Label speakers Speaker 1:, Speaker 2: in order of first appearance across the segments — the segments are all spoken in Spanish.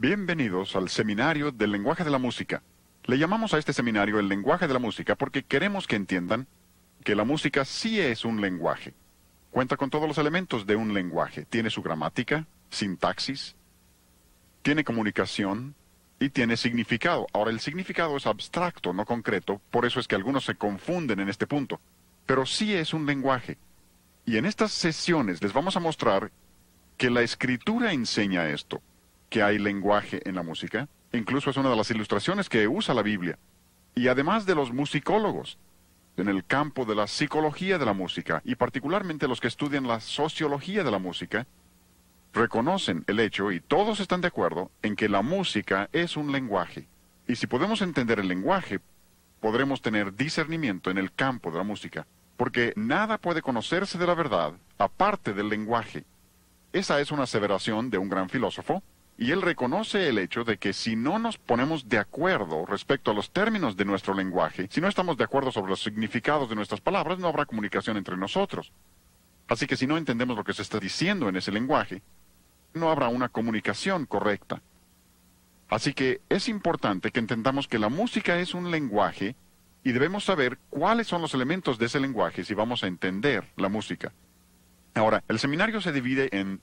Speaker 1: Bienvenidos al Seminario del Lenguaje de la Música. Le llamamos a este seminario el lenguaje de la música porque queremos que entiendan que la música sí es un lenguaje. Cuenta con todos los elementos de un lenguaje. Tiene su gramática, sintaxis, tiene comunicación y tiene significado. Ahora, el significado es abstracto, no concreto, por eso es que algunos se confunden en este punto. Pero sí es un lenguaje. Y en estas sesiones les vamos a mostrar que la Escritura enseña esto, que hay lenguaje en la música. Incluso es una de las ilustraciones que usa la Biblia. Y además de los musicólogos, en el campo de la psicología de la música, y particularmente los que estudian la sociología de la música, reconocen el hecho, y todos están de acuerdo, en que la música es un lenguaje. Y si podemos entender el lenguaje, podremos tener discernimiento en el campo de la música, porque nada puede conocerse de la verdad aparte del lenguaje. Esa es una aseveración de un gran filósofo, y él reconoce el hecho de que si no nos ponemos de acuerdo respecto a los términos de nuestro lenguaje, si no estamos de acuerdo sobre los significados de nuestras palabras, no habrá comunicación entre nosotros. Así que si no entendemos lo que se está diciendo en ese lenguaje, no habrá una comunicación correcta. Así que es importante que entendamos que la música es un lenguaje y debemos saber cuáles son los elementos de ese lenguaje si vamos a entender la música. Ahora, el seminario se divide en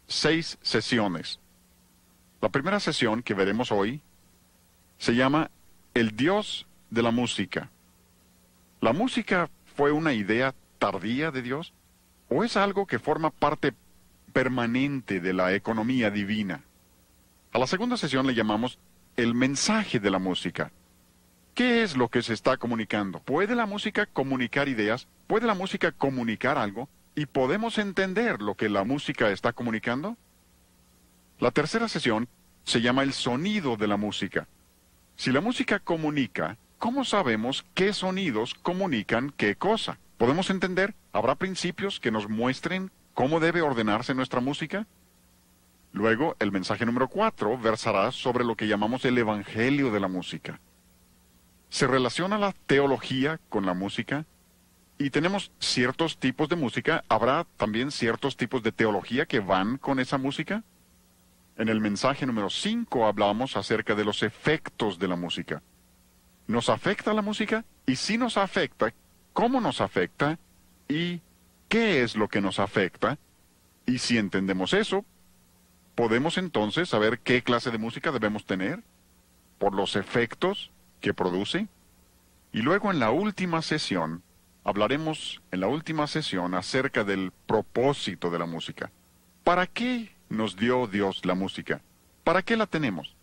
Speaker 1: 6 sesiones. La primera sesión que veremos hoy se llama El Dios de la música. ¿La música fue una idea tardía de Dios? ¿O es algo que forma parte permanente de la economía divina? A la segunda sesión le llamamos El mensaje de la música. ¿Qué es lo que se está comunicando? ¿Puede la música comunicar ideas? ¿Puede la música comunicar algo? ¿Y podemos entender lo que la música está comunicando? La tercera sesión se llama el sonido de la música. Si la música comunica, ¿cómo sabemos qué sonidos comunican qué cosa? ¿Podemos entender? ¿Habrá principios que nos muestren cómo debe ordenarse nuestra música? Luego, el mensaje número 4 versará sobre lo que llamamos el evangelio de la música. ¿Se relaciona la teología con la música? Y tenemos ciertos tipos de música. ¿Habrá también ciertos tipos de teología que van con esa música? En el mensaje número 5 hablamos acerca de los efectos de la música. ¿Nos afecta la música? Y si nos afecta, ¿cómo nos afecta? ¿Y qué es lo que nos afecta? Y si entendemos eso, ¿podemos entonces saber qué clase de música debemos tener? ¿Por los efectos que produce? Y luego en la última sesión, hablaremos acerca del propósito de la música. ¿Para qué nos dio Dios la música? ¿Para qué la tenemos?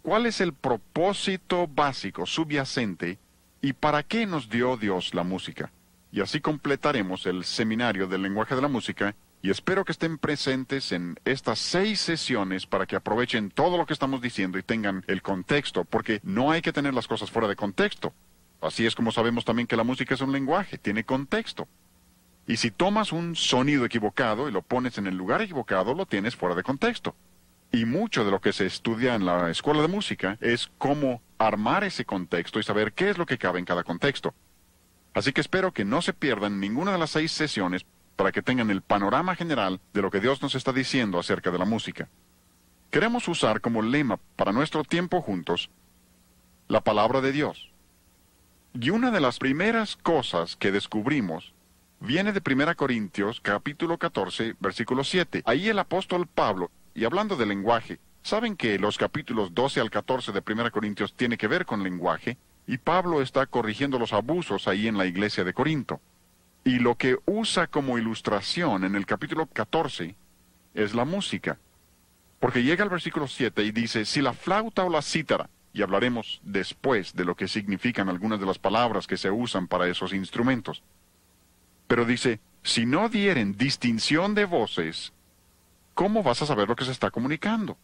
Speaker 1: ¿Cuál es el propósito básico, subyacente, y para qué nos dio Dios la música? Y así completaremos el seminario del lenguaje de la música, y espero que estén presentes en estas 6 sesiones para que aprovechen todo lo que estamos diciendo y tengan el contexto, porque no hay que tener las cosas fuera de contexto. Así es como sabemos también que la música es un lenguaje, tiene contexto. Y si tomas un sonido equivocado y lo pones en el lugar equivocado, lo tienes fuera de contexto. Y mucho de lo que se estudia en la escuela de música es cómo armar ese contexto y saber qué es lo que cabe en cada contexto. Así que espero que no se pierdan ninguna de las 6 sesiones para que tengan el panorama general de lo que Dios nos está diciendo acerca de la música. Queremos usar como lema para nuestro tiempo juntos la palabra de Dios. Y una de las primeras cosas que descubrimos viene de 1 Corintios, capítulo 14, versículo 7. Ahí el apóstol Pablo, y hablando de lenguaje, saben que los capítulos 12 al 14 de 1 Corintios tiene que ver con lenguaje, y Pablo está corrigiendo los abusos ahí en la iglesia de Corinto. Y lo que usa como ilustración en el capítulo 14 es la música. Porque llega al versículo 7 y dice, si la flauta o la cítara, y hablaremos después de lo que significan algunas de las palabras que se usan para esos instrumentos. Pero dice, si no dieren distinción de voces, ¿cómo vas a saber lo que se está comunicando?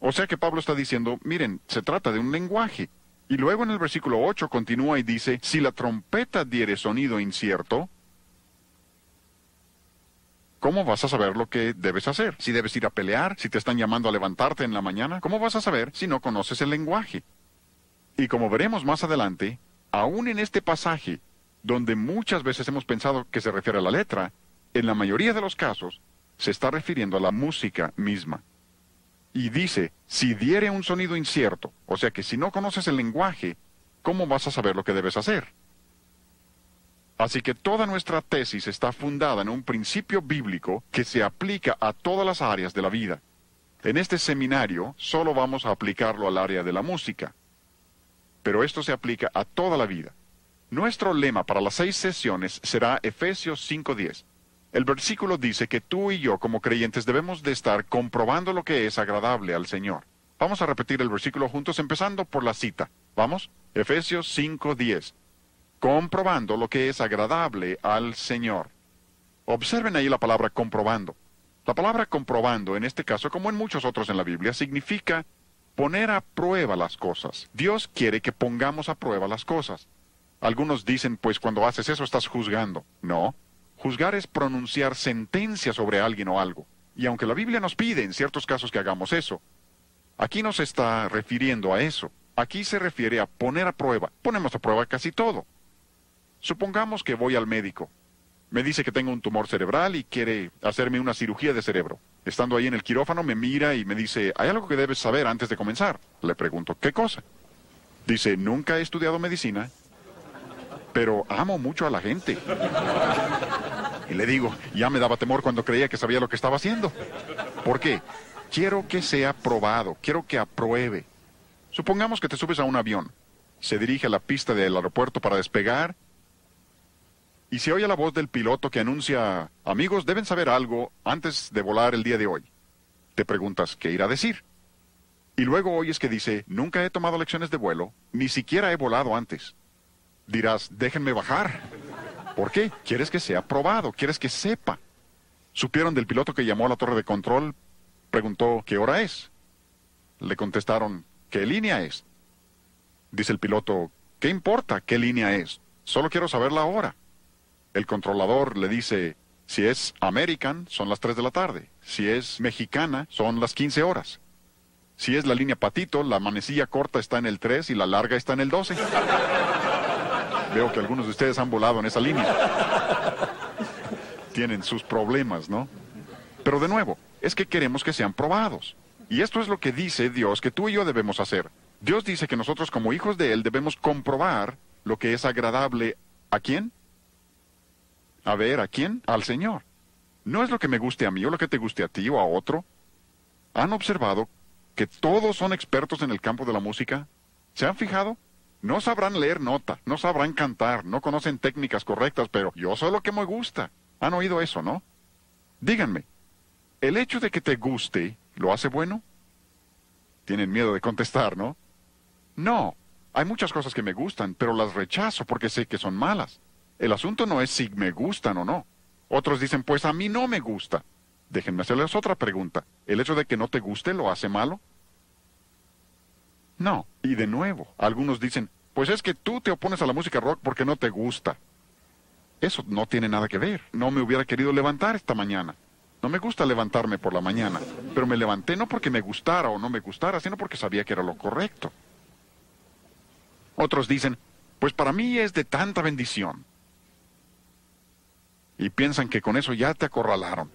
Speaker 1: O sea que Pablo está diciendo, miren, se trata de un lenguaje. Y luego en el versículo 8 continúa y dice, si la trompeta diere sonido incierto, ¿cómo vas a saber lo que debes hacer? Si debes ir a pelear, si te están llamando a levantarte en la mañana, ¿cómo vas a saber si no conoces el lenguaje? Y como veremos más adelante, aún en este pasaje, donde muchas veces hemos pensado que se refiere a la letra, en la mayoría de los casos, se está refiriendo a la música misma. Y dice, si diere un sonido incierto, o sea que si no conoces el lenguaje, ¿cómo vas a saber lo que debes hacer? Así que toda nuestra tesis está fundada en un principio bíblico que se aplica a todas las áreas de la vida. En este seminario solo vamos a aplicarlo al área de la música, pero esto se aplica a toda la vida. Nuestro lema para las 6 sesiones será Efesios 5:10. El versículo dice que tú y yo como creyentes debemos de estar comprobando lo que es agradable al Señor. Vamos a repetir el versículo juntos empezando por la cita. ¿Vamos? Efesios 5:10. Comprobando lo que es agradable al Señor. Observen ahí la palabra comprobando. La palabra comprobando, en este caso, como en muchos otros en la Biblia, significa poner a prueba las cosas. Dios quiere que pongamos a prueba las cosas. Algunos dicen, pues cuando haces eso estás juzgando. No. Juzgar es pronunciar sentencia sobre alguien o algo. Y aunque la Biblia nos pide en ciertos casos que hagamos eso, aquí no se está refiriendo a eso. Aquí se refiere a poner a prueba. Ponemos a prueba casi todo. Supongamos que voy al médico. Me dice que tengo un tumor cerebral y quiere hacerme una cirugía de cerebro. Estando ahí en el quirófano me mira y me dice, hay algo que debes saber antes de comenzar. Le pregunto, ¿qué cosa? Dice, nunca he estudiado medicina, pero amo mucho a la gente. Y le digo, ya me daba temor cuando creía que sabía lo que estaba haciendo. ¿Por qué? Quiero que sea probado, quiero que apruebe. Supongamos que te subes a un avión, se dirige a la pista del aeropuerto para despegar, y se oye la voz del piloto que anuncia, amigos, deben saber algo antes de volar el día de hoy. Te preguntas, ¿qué irá a decir? Y luego oyes que dice, nunca he tomado lecciones de vuelo, ni siquiera he volado antes. Dirás, déjenme bajar. ¿Por qué? Quieres que sea probado, quieres que sepa. ¿Supieron del piloto que llamó a la torre de control? Preguntó, ¿qué hora es? Le contestaron, ¿qué línea es? Dice el piloto, ¿qué importa qué línea es? Solo quiero saber la hora. El controlador le dice, si es American, son las 3 de la tarde. Si es mexicana, son las 15 horas. Si es la línea Patito, la manecilla corta está en el 3 y la larga está en el 12. Veo que algunos de ustedes han volado en esa línea. Tienen sus problemas, ¿no? Pero de nuevo, es que queremos que sean probados. Y esto es lo que dice Dios que tú y yo debemos hacer. Dios dice que nosotros como hijos de Él debemos comprobar lo que es agradable. ¿A quién? A ver, ¿a quién? Al Señor. No es lo que me guste a mí o lo que te guste a ti o a otro. ¿Han observado que todos son expertos en el campo de la música? ¿Se han fijado? No sabrán leer nota, no sabrán cantar, no conocen técnicas correctas, pero yo soy lo que me gusta. ¿Han oído eso, no? Díganme, ¿el hecho de que te guste lo hace bueno? Tienen miedo de contestar, ¿no? No, hay muchas cosas que me gustan, pero las rechazo porque sé que son malas. El asunto no es si me gustan o no. Otros dicen, pues a mí no me gusta. Déjenme hacerles otra pregunta. ¿El hecho de que no te guste lo hace malo? No. Y de nuevo, algunos dicen, pues es que tú te opones a la música rock porque no te gusta. Eso no tiene nada que ver. No me hubiera querido levantar esta mañana. No me gusta levantarme por la mañana, pero me levanté no porque me gustara o no me gustara, sino porque sabía que era lo correcto. Otros dicen, pues para mí es de tanta bendición. Y piensan que con eso ya te acorralaron.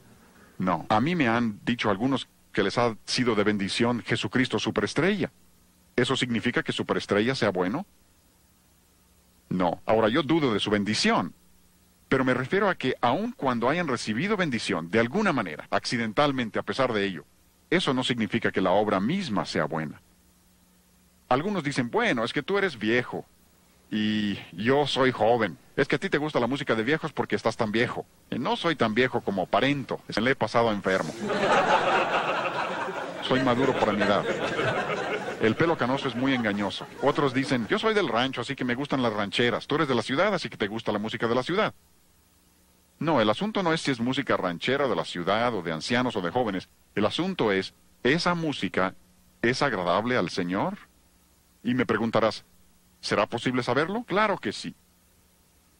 Speaker 1: No, a mí me han dicho algunos que les ha sido de bendición Jesucristo superestrella. ¿Eso significa que superestrella sea bueno? No, ahora yo dudo de su bendición. Pero me refiero a que aun cuando hayan recibido bendición, de alguna manera, accidentalmente a pesar de ello, eso no significa que la obra misma sea buena. Algunos dicen, bueno, es que tú eres viejo y yo soy joven. Es que a ti te gusta la música de viejos porque estás tan viejo. Y no soy tan viejo como aparento, se le he pasado enfermo. Soy maduro por mi edad. El pelo canoso es muy engañoso. Otros dicen, yo soy del rancho, así que me gustan las rancheras. Tú eres de la ciudad, así que te gusta la música de la ciudad. No, el asunto no es si es música ranchera de la ciudad, o de ancianos, o de jóvenes. El asunto es, ¿esa música es agradable al Señor? Y me preguntarás, ¿será posible saberlo? Claro que sí.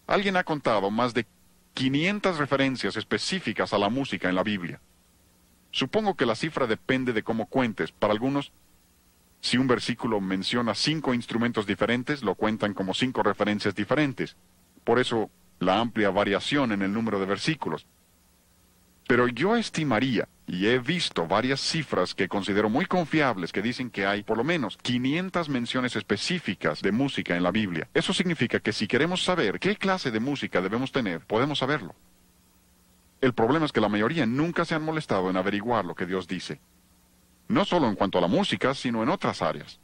Speaker 1: Alguien ha contado más de 500 referencias específicas a la música en la Biblia. Supongo que la cifra depende de cómo cuentes. Para algunos, si un versículo menciona 5 instrumentos diferentes, lo cuentan como 5 referencias diferentes. Por eso, la amplia variación en el número de versículos. Pero yo estimaría, y he visto varias cifras que considero muy confiables que dicen que hay por lo menos 500 menciones específicas de música en la Biblia. Eso significa que si queremos saber qué clase de música debemos tener, podemos saberlo. El problema es que la mayoría nunca se han molestado en averiguar lo que Dios dice. No solo en cuanto a la música, sino en otras áreas.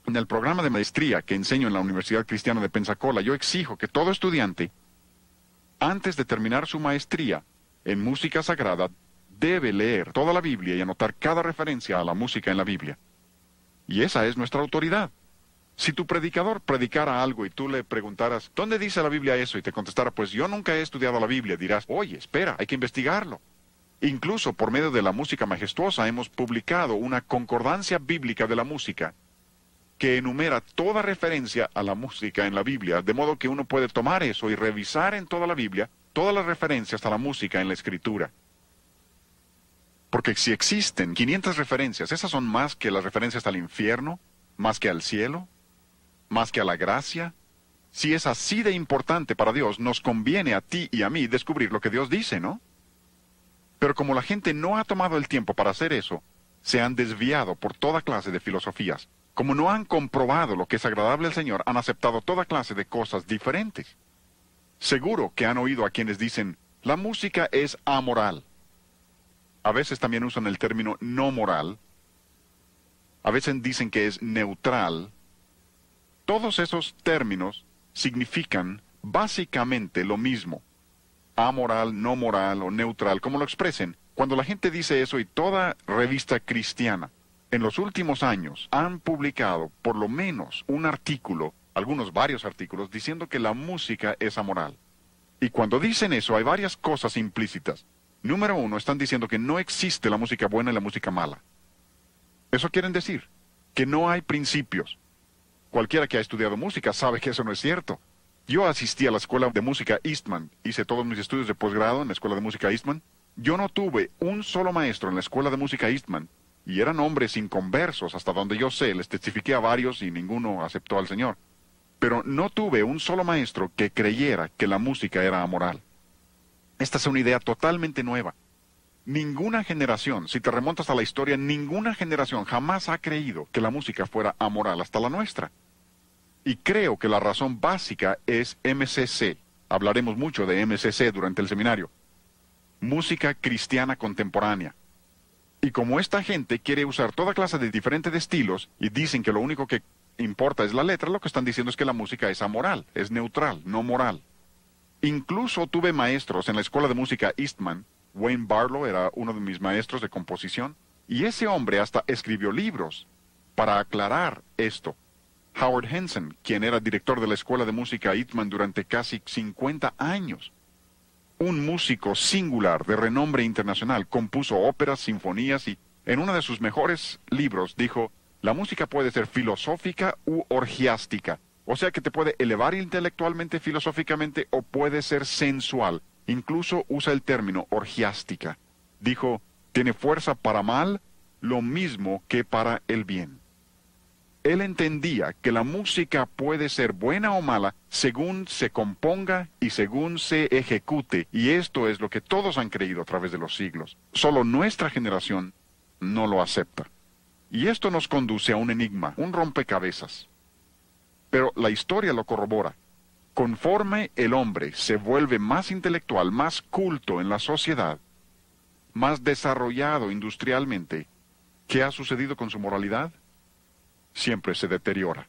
Speaker 1: En el programa de maestría que enseño en la Universidad Cristiana de Pensacola, yo exijo que todo estudiante, antes de terminar su maestría en música sagrada, debe leer toda la Biblia y anotar cada referencia a la música en la Biblia. Y esa es nuestra autoridad. Si tu predicador predicara algo y tú le preguntaras, ¿dónde dice la Biblia eso? Y te contestara, pues yo nunca he estudiado la Biblia, dirás, oye, espera, hay que investigarlo. Incluso por medio de la música majestuosa hemos publicado una concordancia bíblica de la música que enumera toda referencia a la música en la Biblia, de modo que uno puede tomar eso y revisar en toda la Biblia todas las referencias a la música en la Escritura. Porque si existen 500 referencias, esas son más que las referencias al infierno, más que al cielo, más que a la gracia. Si es así de importante para Dios, nos conviene a ti y a mí descubrir lo que Dios dice, ¿no? Pero como la gente no ha tomado el tiempo para hacer eso, se han desviado por toda clase de filosofías. Como no han comprobado lo que es agradable al Señor, han aceptado toda clase de cosas diferentes. Seguro que han oído a quienes dicen, la música es amoral. A veces también usan el término no moral. A veces dicen que es neutral. Todos esos términos significan básicamente lo mismo. Amoral, no moral o neutral, como lo expresen. Cuando la gente dice eso y toda revista cristiana en los últimos años han publicado por lo menos un artículo, varios artículos, diciendo que la música es amoral. Y cuando dicen eso hay varias cosas implícitas. Número uno, están diciendo que no existe la música buena y la música mala. Eso quieren decir que no hay principios. Cualquiera que ha estudiado música sabe que eso no es cierto. Yo asistí a la escuela de música Eastman, hice todos mis estudios de posgrado en la escuela de música Eastman. Yo no tuve un solo maestro en la escuela de música Eastman, y eran hombres inconversos, hasta donde yo sé, les testifiqué a varios y ninguno aceptó al Señor. Pero no tuve un solo maestro que creyera que la música era amoral. Esta es una idea totalmente nueva. Ninguna generación, si te remontas a la historia, ninguna generación jamás ha creído que la música fuera amoral hasta la nuestra. Y creo que la razón básica es MCC. Hablaremos mucho de MCC durante el seminario. Música cristiana contemporánea. Y como esta gente quiere usar toda clase de diferentes estilos y dicen que lo único que importa es la letra, lo que están diciendo es que la música es amoral, es neutral, no moral. Incluso tuve maestros en la escuela de música Eastman. Wayne Barlow era uno de mis maestros de composición, y ese hombre hasta escribió libros para aclarar esto. Howard Henson, quien era director de la escuela de música Eastman durante casi 50 años, un músico singular de renombre internacional, compuso óperas, sinfonías y en uno de sus mejores libros dijo, la música puede ser filosófica u orgiástica. O sea que te puede elevar intelectualmente, filosóficamente, o puede ser sensual. Incluso usa el término orgiástica. Dijo, tiene fuerza para mal, lo mismo que para el bien. Él entendía que la música puede ser buena o mala según se componga y según se ejecute, y esto es lo que todos han creído a través de los siglos. Solo nuestra generación no lo acepta. Y esto nos conduce a un enigma, un rompecabezas. Pero la historia lo corrobora. Conforme el hombre se vuelve más intelectual, más culto en la sociedad, más desarrollado industrialmente, ¿qué ha sucedido con su moralidad? Siempre se deteriora.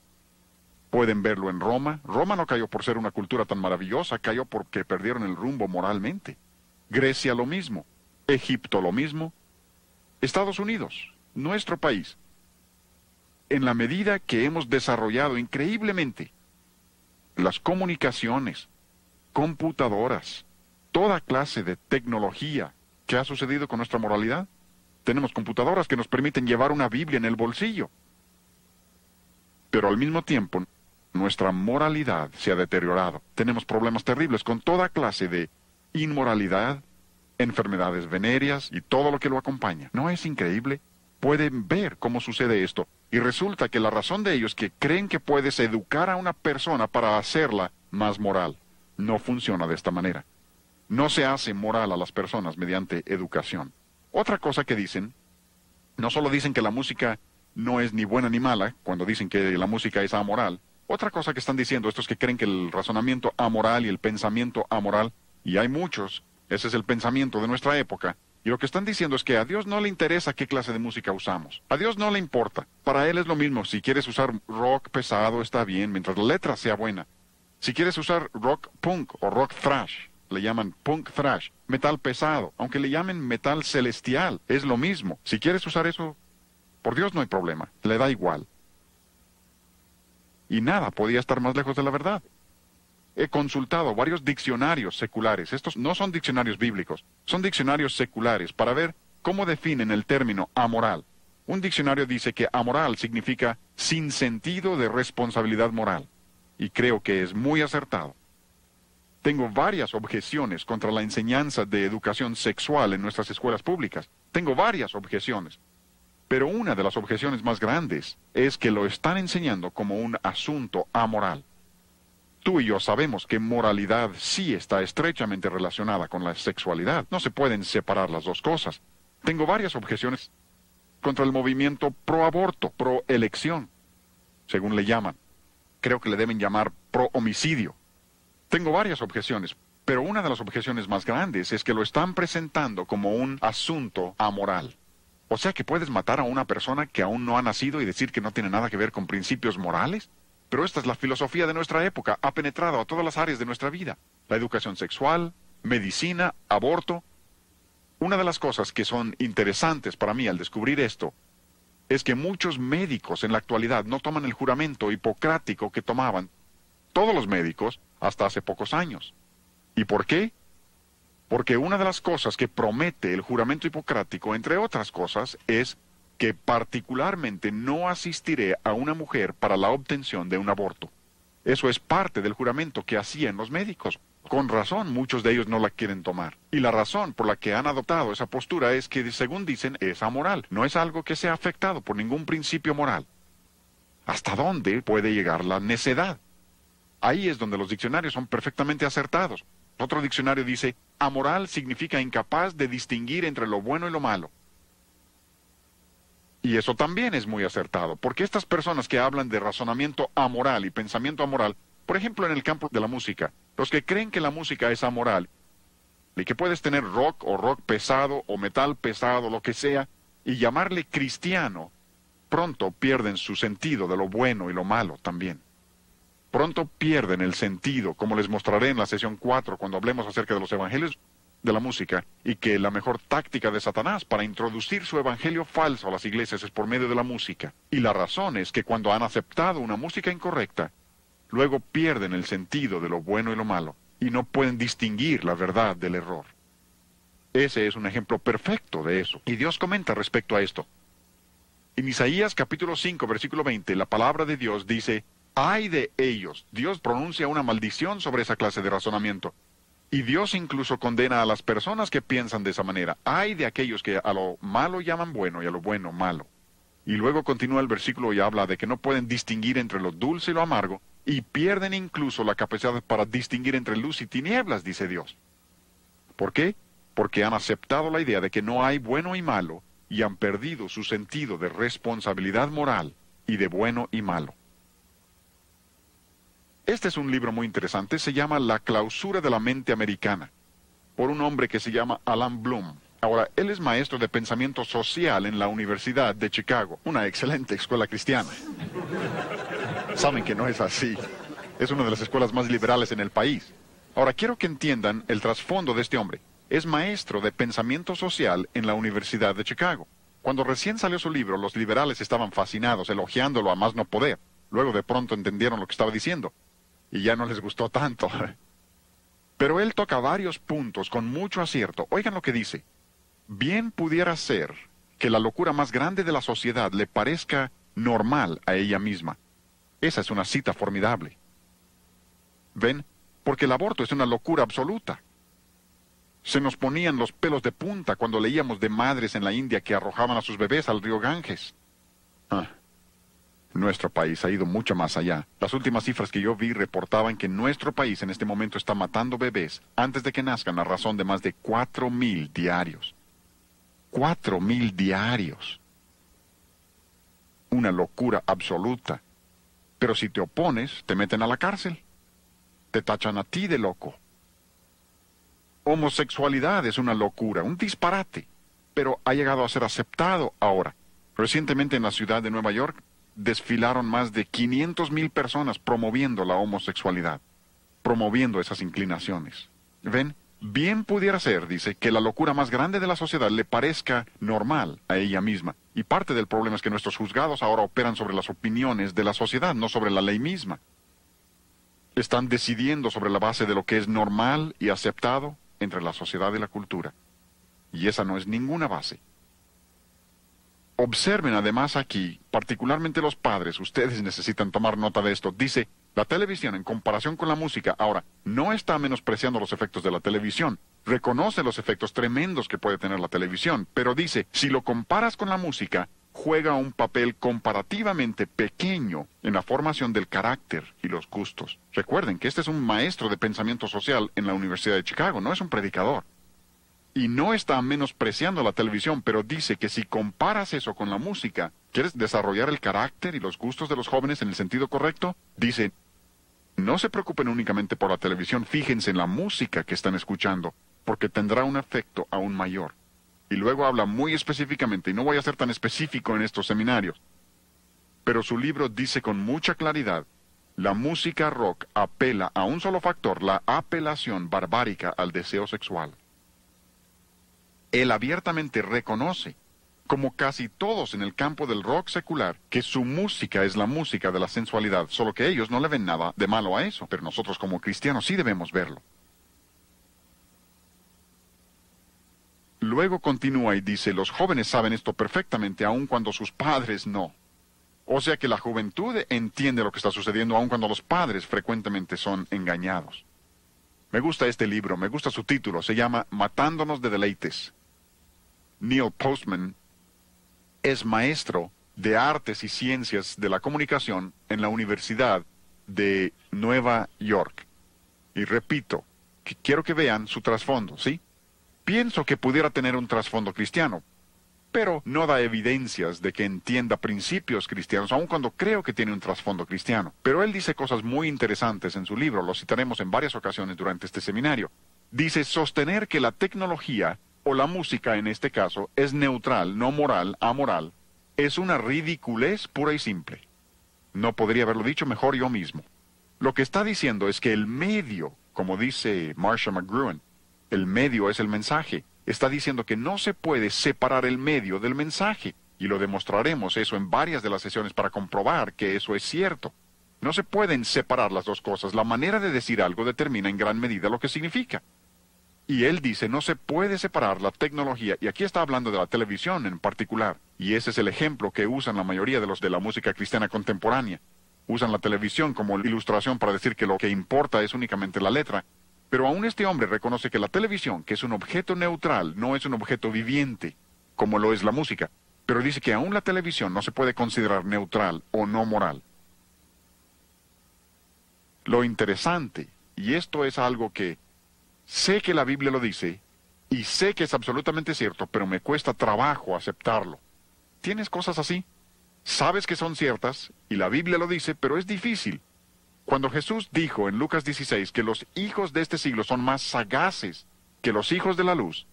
Speaker 1: Pueden verlo en Roma. Roma no cayó por ser una cultura tan maravillosa, cayó porque perdieron el rumbo moralmente. Grecia lo mismo. Egipto lo mismo. Estados Unidos, nuestro país. En la medida que hemos desarrollado increíblemente las comunicaciones, computadoras, toda clase de tecnología, ¿qué ha sucedido con nuestra moralidad? Tenemos computadoras que nos permiten llevar una Biblia en el bolsillo. Pero al mismo tiempo, nuestra moralidad se ha deteriorado. Tenemos problemas terribles con toda clase de inmoralidad, enfermedades venéreas y todo lo que lo acompaña. ¿No es increíble? Pueden ver cómo sucede esto. Y resulta que la razón de ello es que creen que puedes educar a una persona para hacerla más moral. No funciona de esta manera. No se hace moral a las personas mediante educación. Otra cosa que dicen, no solo dicen que la música no es ni buena ni mala, cuando dicen que la música es amoral. Otra cosa que están diciendo estos que creen que el razonamiento amoral y el pensamiento amoral, y hay muchos, ese es el pensamiento de nuestra época, y lo que están diciendo es que a Dios no le interesa qué clase de música usamos. A Dios no le importa. Para Él es lo mismo. Si quieres usar rock pesado, está bien, mientras la letra sea buena. Si quieres usar rock punk o rock thrash, le llaman punk thrash, metal pesado, aunque le llamen metal celestial, es lo mismo. Si quieres usar eso, por Dios no hay problema, le da igual. Y nada podía estar más lejos de la verdad. He consultado varios diccionarios seculares. Estos no son diccionarios bíblicos, son diccionarios seculares para ver cómo definen el término amoral. Un diccionario dice que amoral significa sin sentido de responsabilidad moral. Y creo que es muy acertado. Tengo varias objeciones contra la enseñanza de educación sexual en nuestras escuelas públicas. Tengo varias objeciones. Pero una de las objeciones más grandes es que lo están enseñando como un asunto amoral. Tú y yo sabemos que moralidad sí está estrechamente relacionada con la sexualidad. No se pueden separar las dos cosas. Tengo varias objeciones contra el movimiento pro-aborto, pro-elección, según le llaman. Creo que le deben llamar pro-homicidio. Tengo varias objeciones, pero una de las objeciones más grandes es que lo están presentando como un asunto amoral. O sea que puedes matar a una persona que aún no ha nacido y decir que no tiene nada que ver con principios morales. Pero esta es la filosofía de nuestra época, ha penetrado a todas las áreas de nuestra vida. La educación sexual, medicina, aborto. Una de las cosas que son interesantes para mí al descubrir esto es que muchos médicos en la actualidad no toman el juramento hipocrático que tomaban todos los médicos hasta hace pocos años. ¿Y por qué? Porque una de las cosas que promete el juramento hipocrático, entre otras cosas, es que particularmente no asistiré a una mujer para la obtención de un aborto. Eso es parte del juramento que hacían los médicos. Con razón, muchos de ellos no la quieren tomar. Y la razón por la que han adoptado esa postura es que, según dicen, es amoral. No es algo que sea afectado por ningún principio moral. ¿Hasta dónde puede llegar la necedad? Ahí es donde los diccionarios son perfectamente acertados. Otro diccionario dice, amoral significa incapaz de distinguir entre lo bueno y lo malo. Y eso también es muy acertado, porque estas personas que hablan de razonamiento amoral y pensamiento amoral, por ejemplo en el campo de la música, los que creen que la música es amoral, y que puedes tener rock o rock pesado o metal pesado, lo que sea, y llamarle cristiano, pronto pierden su sentido de lo bueno y lo malo también. Pronto pierden el sentido, como les mostraré en la sesión 4 cuando hablemos acerca de los evangelios de la música, y que la mejor táctica de Satanás para introducir su evangelio falso a las iglesias es por medio de la música. Y la razón es que cuando han aceptado una música incorrecta, luego pierden el sentido de lo bueno y lo malo, y no pueden distinguir la verdad del error. Ese es un ejemplo perfecto de eso, y Dios comenta respecto a esto. En Isaías capítulo 5, versículo 20, la palabra de Dios dice, ¡ay de ellos! Dios pronuncia una maldición sobre esa clase de razonamiento. Y Dios incluso condena a las personas que piensan de esa manera. ¡Ay de aquellos que a lo malo llaman bueno y a lo bueno malo! Y luego continúa el versículo y habla de que no pueden distinguir entre lo dulce y lo amargo, y pierden incluso la capacidad para distinguir entre luz y tinieblas, dice Dios. ¿Por qué? Porque han aceptado la idea de que no hay bueno y malo, y han perdido su sentido de responsabilidad moral y de bueno y malo. Este es un libro muy interesante, se llama La clausura de la mente americana, por un hombre que se llama Alan Bloom. Ahora, él es maestro de pensamiento social en la Universidad de Chicago, una excelente escuela cristiana. Saben que no es así. Es una de las escuelas más liberales en el país. Ahora, quiero que entiendan el trasfondo de este hombre. Es maestro de pensamiento social en la Universidad de Chicago. Cuando recién salió su libro, los liberales estaban fascinados, elogiándolo a más no poder. Luego de pronto entendieron lo que estaba diciendo, y ya no les gustó tanto. Pero él toca varios puntos con mucho acierto. Oigan lo que dice. Bien pudiera ser que la locura más grande de la sociedad le parezca normal a ella misma. Esa es una cita formidable. ¿Ven? Porque el aborto es una locura absoluta. Se nos ponían los pelos de punta cuando leíamos de madres en la India que arrojaban a sus bebés al río Ganges. Nuestro país ha ido mucho más allá. Las últimas cifras que yo vi reportaban que nuestro país en este momento está matando bebés antes de que nazcan a razón de más de 4,000 diarios. 4,000 diarios. Una locura absoluta. Pero si te opones, te meten a la cárcel. Te tachan a ti de loco. Homosexualidad es una locura, un disparate, pero ha llegado a ser aceptado ahora. Recientemente en la ciudad de Nueva York desfilaron más de 500,000 personas promoviendo la homosexualidad, promoviendo esas inclinaciones. ¿Ven? Bien pudiera ser, dice, que la locura más grande de la sociedad le parezca normal a ella misma. Y parte del problema es que nuestros juzgados ahora operan sobre las opiniones de la sociedad, no sobre la ley misma. Están decidiendo sobre la base de lo que es normal y aceptado entre la sociedad y la cultura. Y esa no es ninguna base. Observen además aquí, particularmente los padres, ustedes necesitan tomar nota de esto. Dice, la televisión en comparación con la música, ahora, no está menospreciando los efectos de la televisión. Reconoce los efectos tremendos que puede tener la televisión, pero dice, si lo comparas con la música, juega un papel comparativamente pequeño en la formación del carácter y los gustos. Recuerden que este es un maestro de pensamiento social en la Universidad de Chicago, no es un predicador. Y no está menospreciando la televisión, pero dice que si comparas eso con la música, ¿quieres desarrollar el carácter y los gustos de los jóvenes en el sentido correcto? Dice, no se preocupen únicamente por la televisión, fíjense en la música que están escuchando, porque tendrá un efecto aún mayor. Y luego habla muy específicamente, y no voy a ser tan específico en estos seminarios, pero su libro dice con mucha claridad, la música rock apela a un solo factor, la apelación barbárica al deseo sexual. Él abiertamente reconoce, como casi todos en el campo del rock secular, que su música es la música de la sensualidad, solo que ellos no le ven nada de malo a eso, pero nosotros como cristianos sí debemos verlo. Luego continúa y dice, los jóvenes saben esto perfectamente, aun cuando sus padres no. O sea que la juventud entiende lo que está sucediendo, aun cuando los padres frecuentemente son engañados. Me gusta este libro, me gusta su título, se llama Matándonos de deleites. Neil Postman es maestro de artes y ciencias de la comunicación en la Universidad de Nueva York. Y repito, que quiero que vean su trasfondo, ¿sí? Pienso que pudiera tener un trasfondo cristiano, pero no da evidencias de que entienda principios cristianos, aun cuando creo que tiene un trasfondo cristiano. Pero él dice cosas muy interesantes en su libro, lo citaremos en varias ocasiones durante este seminario. Dice, sostener que la tecnología o la música en este caso, es neutral, no moral, amoral, es una ridiculez pura y simple. No podría haberlo dicho mejor yo mismo. Lo que está diciendo es que el medio, como dice Marcia McGruin, el medio es el mensaje. Está diciendo que no se puede separar el medio del mensaje, y lo demostraremos eso en varias de las sesiones para comprobar que eso es cierto. No se pueden separar las dos cosas. La manera de decir algo determina en gran medida lo que significa. Y él dice, no se puede separar la tecnología, y aquí está hablando de la televisión en particular, y ese es el ejemplo que usan la mayoría de los de la música cristiana contemporánea. Usan la televisión como ilustración para decir que lo que importa es únicamente la letra, pero aún este hombre reconoce que la televisión, que es un objeto neutral, no es un objeto viviente, como lo es la música, pero dice que aún la televisión no se puede considerar neutral o no moral. Lo interesante, y esto es algo que sé que la Biblia lo dice, y sé que es absolutamente cierto, pero me cuesta trabajo aceptarlo. ¿Tienes cosas así? Sabes que son ciertas, y la Biblia lo dice, pero es difícil. Cuando Jesús dijo en Lucas 16 que los hijos de este siglo son más sagaces que los hijos de la luz,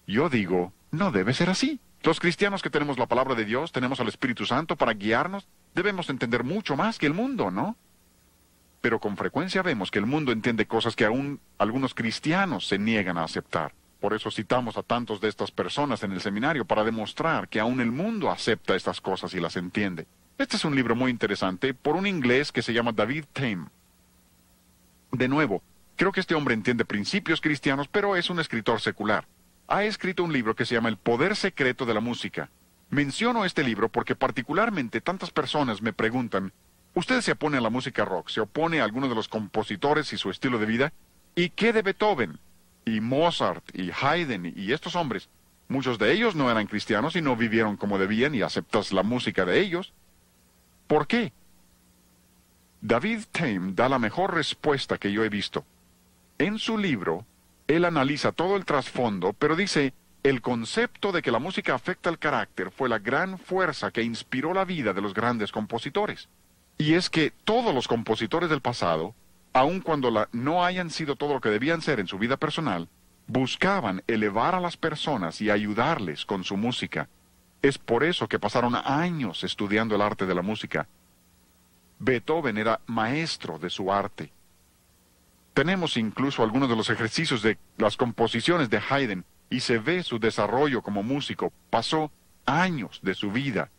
Speaker 1: yo digo, no debe ser así. Los cristianos que tenemos la palabra de Dios, tenemos al Espíritu Santo para guiarnos, debemos entender mucho más que el mundo, ¿no? Pero con frecuencia vemos que el mundo entiende cosas que aún algunos cristianos se niegan a aceptar. Por eso citamos a tantos de estas personas en el seminario para demostrar que aún el mundo acepta estas cosas y las entiende. Este es un libro muy interesante por un inglés que se llama David Tame. De nuevo, creo que este hombre entiende principios cristianos, pero es un escritor secular. Ha escrito un libro que se llama El poder secreto de la música. Menciono este libro porque particularmente tantas personas me preguntan, ¿usted se opone a la música rock? ¿Se opone a alguno de los compositores y su estilo de vida? ¿Y qué de Beethoven? Y Mozart, y Haydn, y estos hombres. Muchos de ellos no eran cristianos y no vivieron como debían y aceptas la música de ellos. ¿Por qué? David Tame da la mejor respuesta que yo he visto. En su libro, él analiza todo el trasfondo, pero dice, El concepto de que la música afecta el carácter fue la gran fuerza que inspiró la vida de los grandes compositores. Y es que todos los compositores del pasado, aun cuando no hayan sido todo lo que debían ser en su vida personal, buscaban elevar a las personas y ayudarles con su música. Es por eso que pasaron años estudiando el arte de la música. Beethoven era maestro de su arte. Tenemos incluso algunos de los ejercicios de las composiciones de Haydn y se ve su desarrollo como músico. Pasó años de su vida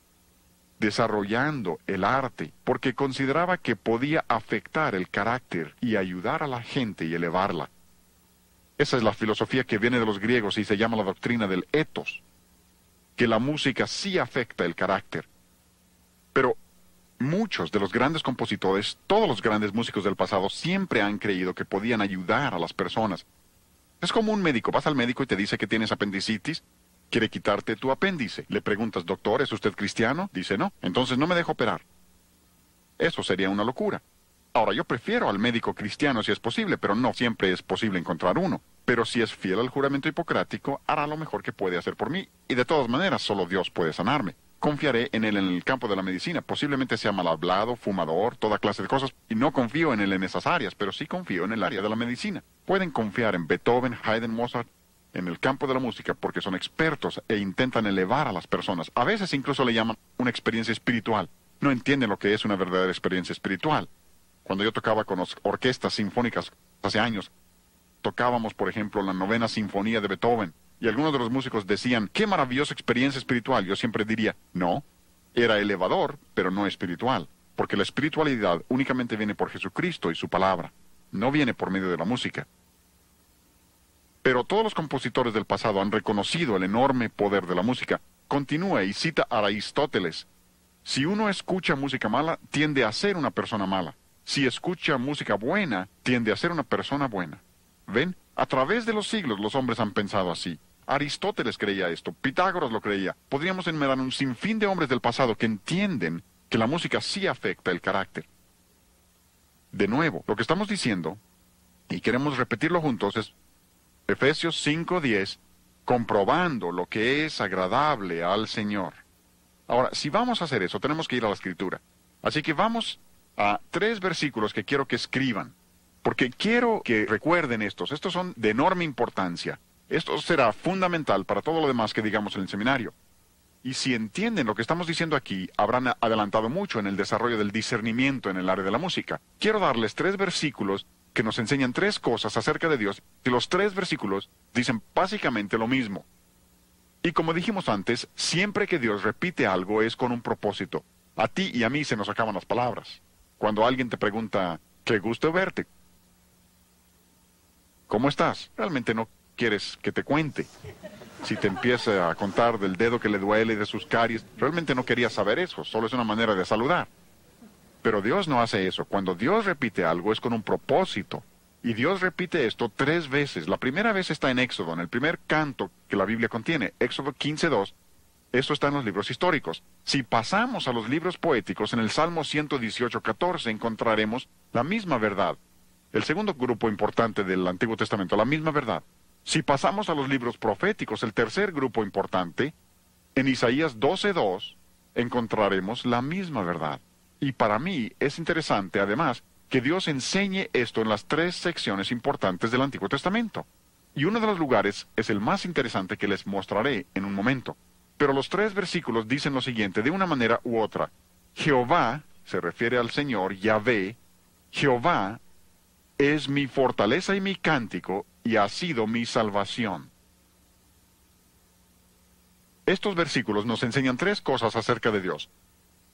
Speaker 1: desarrollando el arte porque consideraba que podía afectar el carácter y ayudar a la gente y elevarla. Esa es la filosofía que viene de los griegos y se llama la doctrina del ethos, que la música sí afecta el carácter. Pero muchos de los grandes compositores, todos los grandes músicos del pasado, siempre han creído que podían ayudar a las personas. Es como un médico, vas al médico y te dice que tienes apendicitis, quiere quitarte tu apéndice. Le preguntas, doctor, ¿es usted cristiano? Dice, no, entonces no me dejo operar. Eso sería una locura. Ahora, yo prefiero al médico cristiano si es posible, pero no siempre es posible encontrar uno. Pero si es fiel al juramento hipocrático, hará lo mejor que puede hacer por mí. Y de todas maneras, solo Dios puede sanarme. Confiaré en él en el campo de la medicina. Posiblemente sea mal hablado, fumador, toda clase de cosas. Y no confío en él en esas áreas, pero sí confío en el área de la medicina. Pueden confiar en Beethoven, Haydn, Mozart, en el campo de la música, porque son expertos e intentan elevar a las personas. A veces incluso le llaman una experiencia espiritual. No entienden lo que es una verdadera experiencia espiritual. Cuando yo tocaba con las orquestas sinfónicas hace años, tocábamos, por ejemplo, la 9ª Sinfonía de Beethoven, y algunos de los músicos decían, ¡qué maravillosa experiencia espiritual! Yo siempre diría, no, era elevador, pero no espiritual, porque la espiritualidad únicamente viene por Jesucristo y su palabra, no viene por medio de la música. Pero todos los compositores del pasado han reconocido el enorme poder de la música. Continúa y cita a Aristóteles. Si uno escucha música mala, tiende a ser una persona mala. Si escucha música buena, tiende a ser una persona buena. ¿Ven? A través de los siglos los hombres han pensado así. Aristóteles creía esto, Pitágoras lo creía. Podríamos enumerar un sinfín de hombres del pasado que entienden que la música sí afecta el carácter. De nuevo, lo que estamos diciendo, y queremos repetirlo juntos, es Efesios 5:10, comprobando lo que es agradable al Señor. Ahora, si vamos a hacer eso, tenemos que ir a la Escritura. Así que vamos a 3 versículos que quiero que escriban, porque quiero que recuerden estos. Estos son de enorme importancia. Esto será fundamental para todo lo demás que digamos en el seminario. Y si entienden lo que estamos diciendo aquí, habrán adelantado mucho en el desarrollo del discernimiento en el área de la música. Quiero darles 3 versículos que nos enseñan 3 cosas acerca de Dios, y los 3 versículos dicen básicamente lo mismo. Y como dijimos antes, siempre que Dios repite algo es con un propósito. A ti y a mí se nos acaban las palabras. Cuando alguien te pregunta, qué gusto verte, ¿cómo estás? Realmente no quieres que te cuente. Si te empieza a contar del dedo que le duele y de sus caries, realmente no querías saber eso, solo es una manera de saludar. Pero Dios no hace eso. Cuando Dios repite algo es con un propósito. Y Dios repite esto 3 veces. La primera vez está en Éxodo, en el primer canto que la Biblia contiene, Éxodo 15:2. Esto está en los libros históricos. Si pasamos a los libros poéticos, en el Salmo 118:14 encontraremos la misma verdad. El segundo grupo importante del Antiguo Testamento, la misma verdad. Si pasamos a los libros proféticos, el tercer grupo importante, en Isaías 12:2 encontraremos la misma verdad. Y para mí es interesante, además, que Dios enseñe esto en las 3 secciones importantes del Antiguo Testamento. Y uno de los lugares es el más interesante que les mostraré en un momento. Pero los 3 versículos dicen lo siguiente, de una manera u otra. Jehová, se refiere al Señor, Yahvé, Jehová es mi fortaleza y mi cántico, y ha sido mi salvación. Estos versículos nos enseñan 3 cosas acerca de Dios.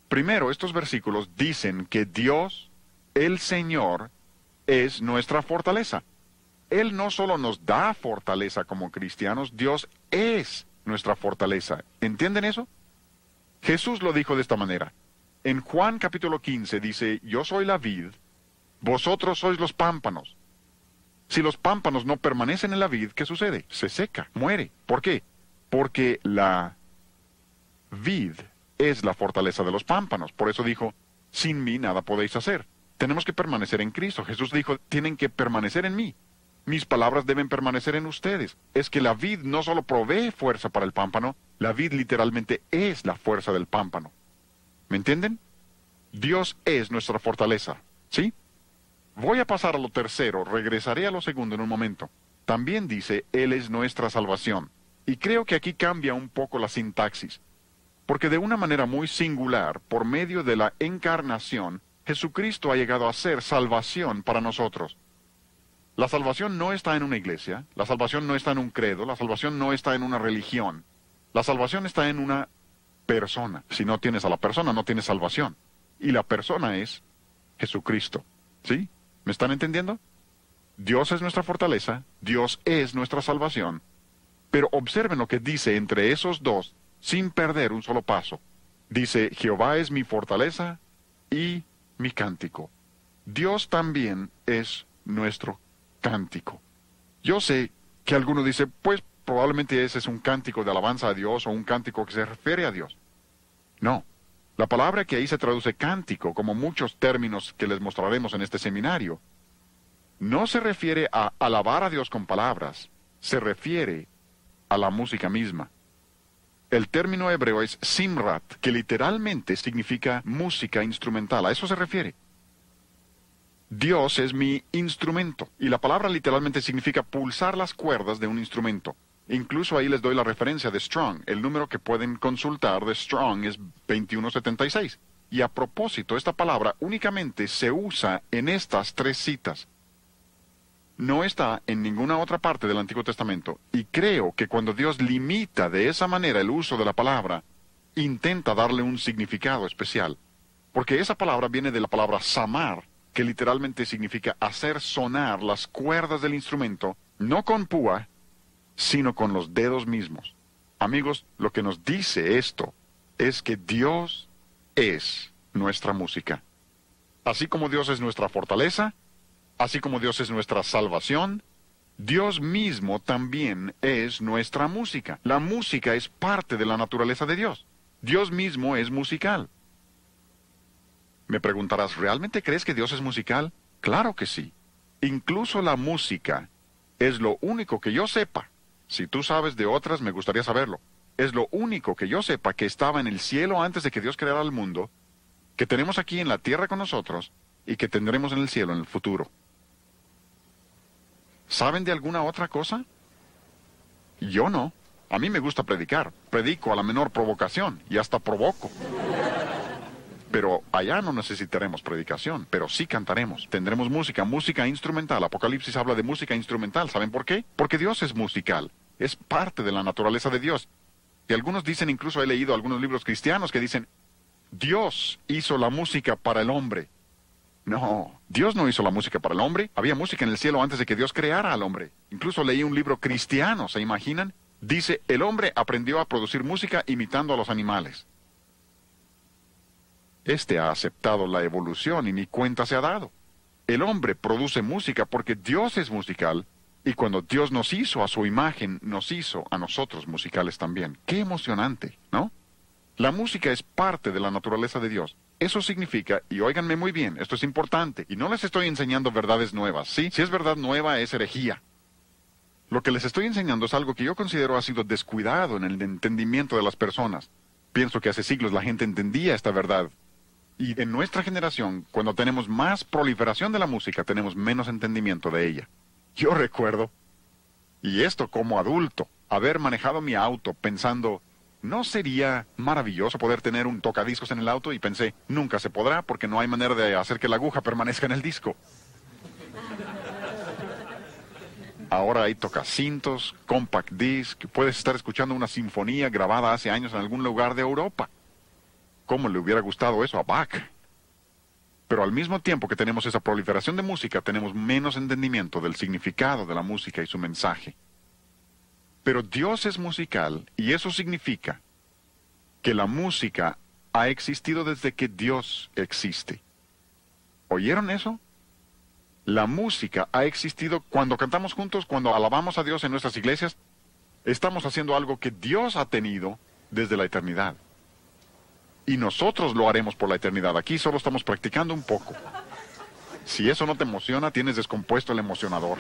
Speaker 1: Primero, estos versículos dicen que Dios, el Señor, es nuestra fortaleza. Él no solo nos da fortaleza como cristianos, Dios es nuestra fortaleza. ¿Entienden eso? Jesús lo dijo de esta manera. En Juan capítulo 15 dice, yo soy la vid, vosotros sois los pámpanos. Si los pámpanos no permanecen en la vid, ¿qué sucede? Se seca, muere. ¿Por qué? Porque la vid es la fortaleza de los pámpanos. Por eso dijo, sin mí nada podéis hacer. Tenemos que permanecer en Cristo. Jesús dijo, tienen que permanecer en mí. mis palabras deben permanecer en ustedes. Es que la vid no solo provee fuerza para el pámpano, la vid literalmente es la fuerza del pámpano. ¿Me entienden? Dios es nuestra fortaleza, ¿sí? Voy a pasar a lo tercero, regresaré a lo segundo en un momento. También dice, Él es nuestra salvación. Y creo que aquí cambia un poco la sintaxis. Porque de una manera muy singular, por medio de la encarnación, Jesucristo ha llegado a ser salvación para nosotros. La salvación no está en una iglesia, la salvación no está en un credo, la salvación no está en una religión. La salvación está en una persona. Si no tienes a la persona, no tienes salvación. Y la persona es Jesucristo. ¿Sí? ¿Me están entendiendo? Dios es nuestra fortaleza, Dios es nuestra salvación. Pero observen lo que dice entre esos dos, sin perder un solo paso. Dice, Jehová es mi fortaleza y mi cántico. Dios también es nuestro cántico. Yo sé que alguno dice, pues probablemente ese es un cántico de alabanza a Dios o un cántico que se refiere a Dios. No. La palabra que ahí se traduce cántico, como muchos términos que les mostraremos en este seminario, no se refiere a alabar a Dios con palabras, se refiere a la música misma. El término hebreo es simrat, que literalmente significa música instrumental. A eso se refiere. Dios es mi instrumento, y la palabra literalmente significa pulsar las cuerdas de un instrumento. Incluso ahí les doy la referencia de Strong. El número que pueden consultar de Strong es 2176. Y a propósito, esta palabra únicamente se usa en estas tres citas. No está en ninguna otra parte del Antiguo Testamento. Y creo que cuando Dios limita de esa manera el uso de la palabra, intenta darle un significado especial. Porque esa palabra viene de la palabra samar, que literalmente significa hacer sonar las cuerdas del instrumento, no con púa, sino con los dedos mismos. Amigos, lo que nos dice esto es que Dios es nuestra música. Así como Dios es nuestra fortaleza, así como Dios es nuestra salvación, Dios mismo también es nuestra música. La música es parte de la naturaleza de Dios. Dios mismo es musical. Me preguntarás, ¿realmente crees que Dios es musical? Claro que sí. Incluso la música es lo único que yo sepa. Si tú sabes de otras, me gustaría saberlo. Es lo único que yo sepa que estaba en el cielo antes de que Dios creara el mundo, que tenemos aquí en la tierra con nosotros y que tendremos en el cielo en el futuro. ¿Saben de alguna otra cosa? Yo no. A mí me gusta predicar. Predico a la menor provocación y hasta provoco. Pero allá no necesitaremos predicación, pero sí cantaremos. Tendremos música, música instrumental. Apocalipsis habla de música instrumental. ¿Saben por qué? Porque Dios es musical. Es parte de la naturaleza de Dios. Y algunos dicen, incluso he leído algunos libros cristianos que dicen, Dios hizo la música para el hombre. No, Dios no hizo la música para el hombre. Había música en el cielo antes de que Dios creara al hombre. Incluso leí un libro cristiano, ¿se imaginan? Dice, el hombre aprendió a producir música imitando a los animales. Este ha aceptado la evolución y ni cuenta se ha dado. El hombre produce música porque Dios es musical, y cuando Dios nos hizo a su imagen, nos hizo a nosotros musicales también. ¡Qué emocionante!, ¿no? La música es parte de la naturaleza de Dios. Eso significa, y óiganme muy bien, esto es importante, y no les estoy enseñando verdades nuevas, ¿sí? Si es verdad nueva, es herejía. Lo que les estoy enseñando es algo que yo considero ha sido descuidado en el entendimiento de las personas. Pienso que hace siglos la gente entendía esta verdad. Y en nuestra generación, cuando tenemos más proliferación de la música, tenemos menos entendimiento de ella. Yo recuerdo, y esto como adulto, haber manejado mi auto pensando, ¿no sería maravilloso poder tener un tocadiscos en el auto? Y pensé, nunca se podrá porque no hay manera de hacer que la aguja permanezca en el disco. Ahora hay tocacintos, compact disc, puedes estar escuchando una sinfonía grabada hace años en algún lugar de Europa. ¿Cómo le hubiera gustado eso a Bach? Pero al mismo tiempo que tenemos esa proliferación de música, tenemos menos entendimiento del significado de la música y su mensaje. Pero Dios es musical, y eso significa que la música ha existido desde que Dios existe. ¿Oyeron eso? La música ha existido cuando cantamos juntos, cuando alabamos a Dios en nuestras iglesias. Estamos haciendo algo que Dios ha tenido desde la eternidad. Y nosotros lo haremos por la eternidad. Aquí solo estamos practicando un poco. Si eso no te emociona, tienes descompuesto el emocionador.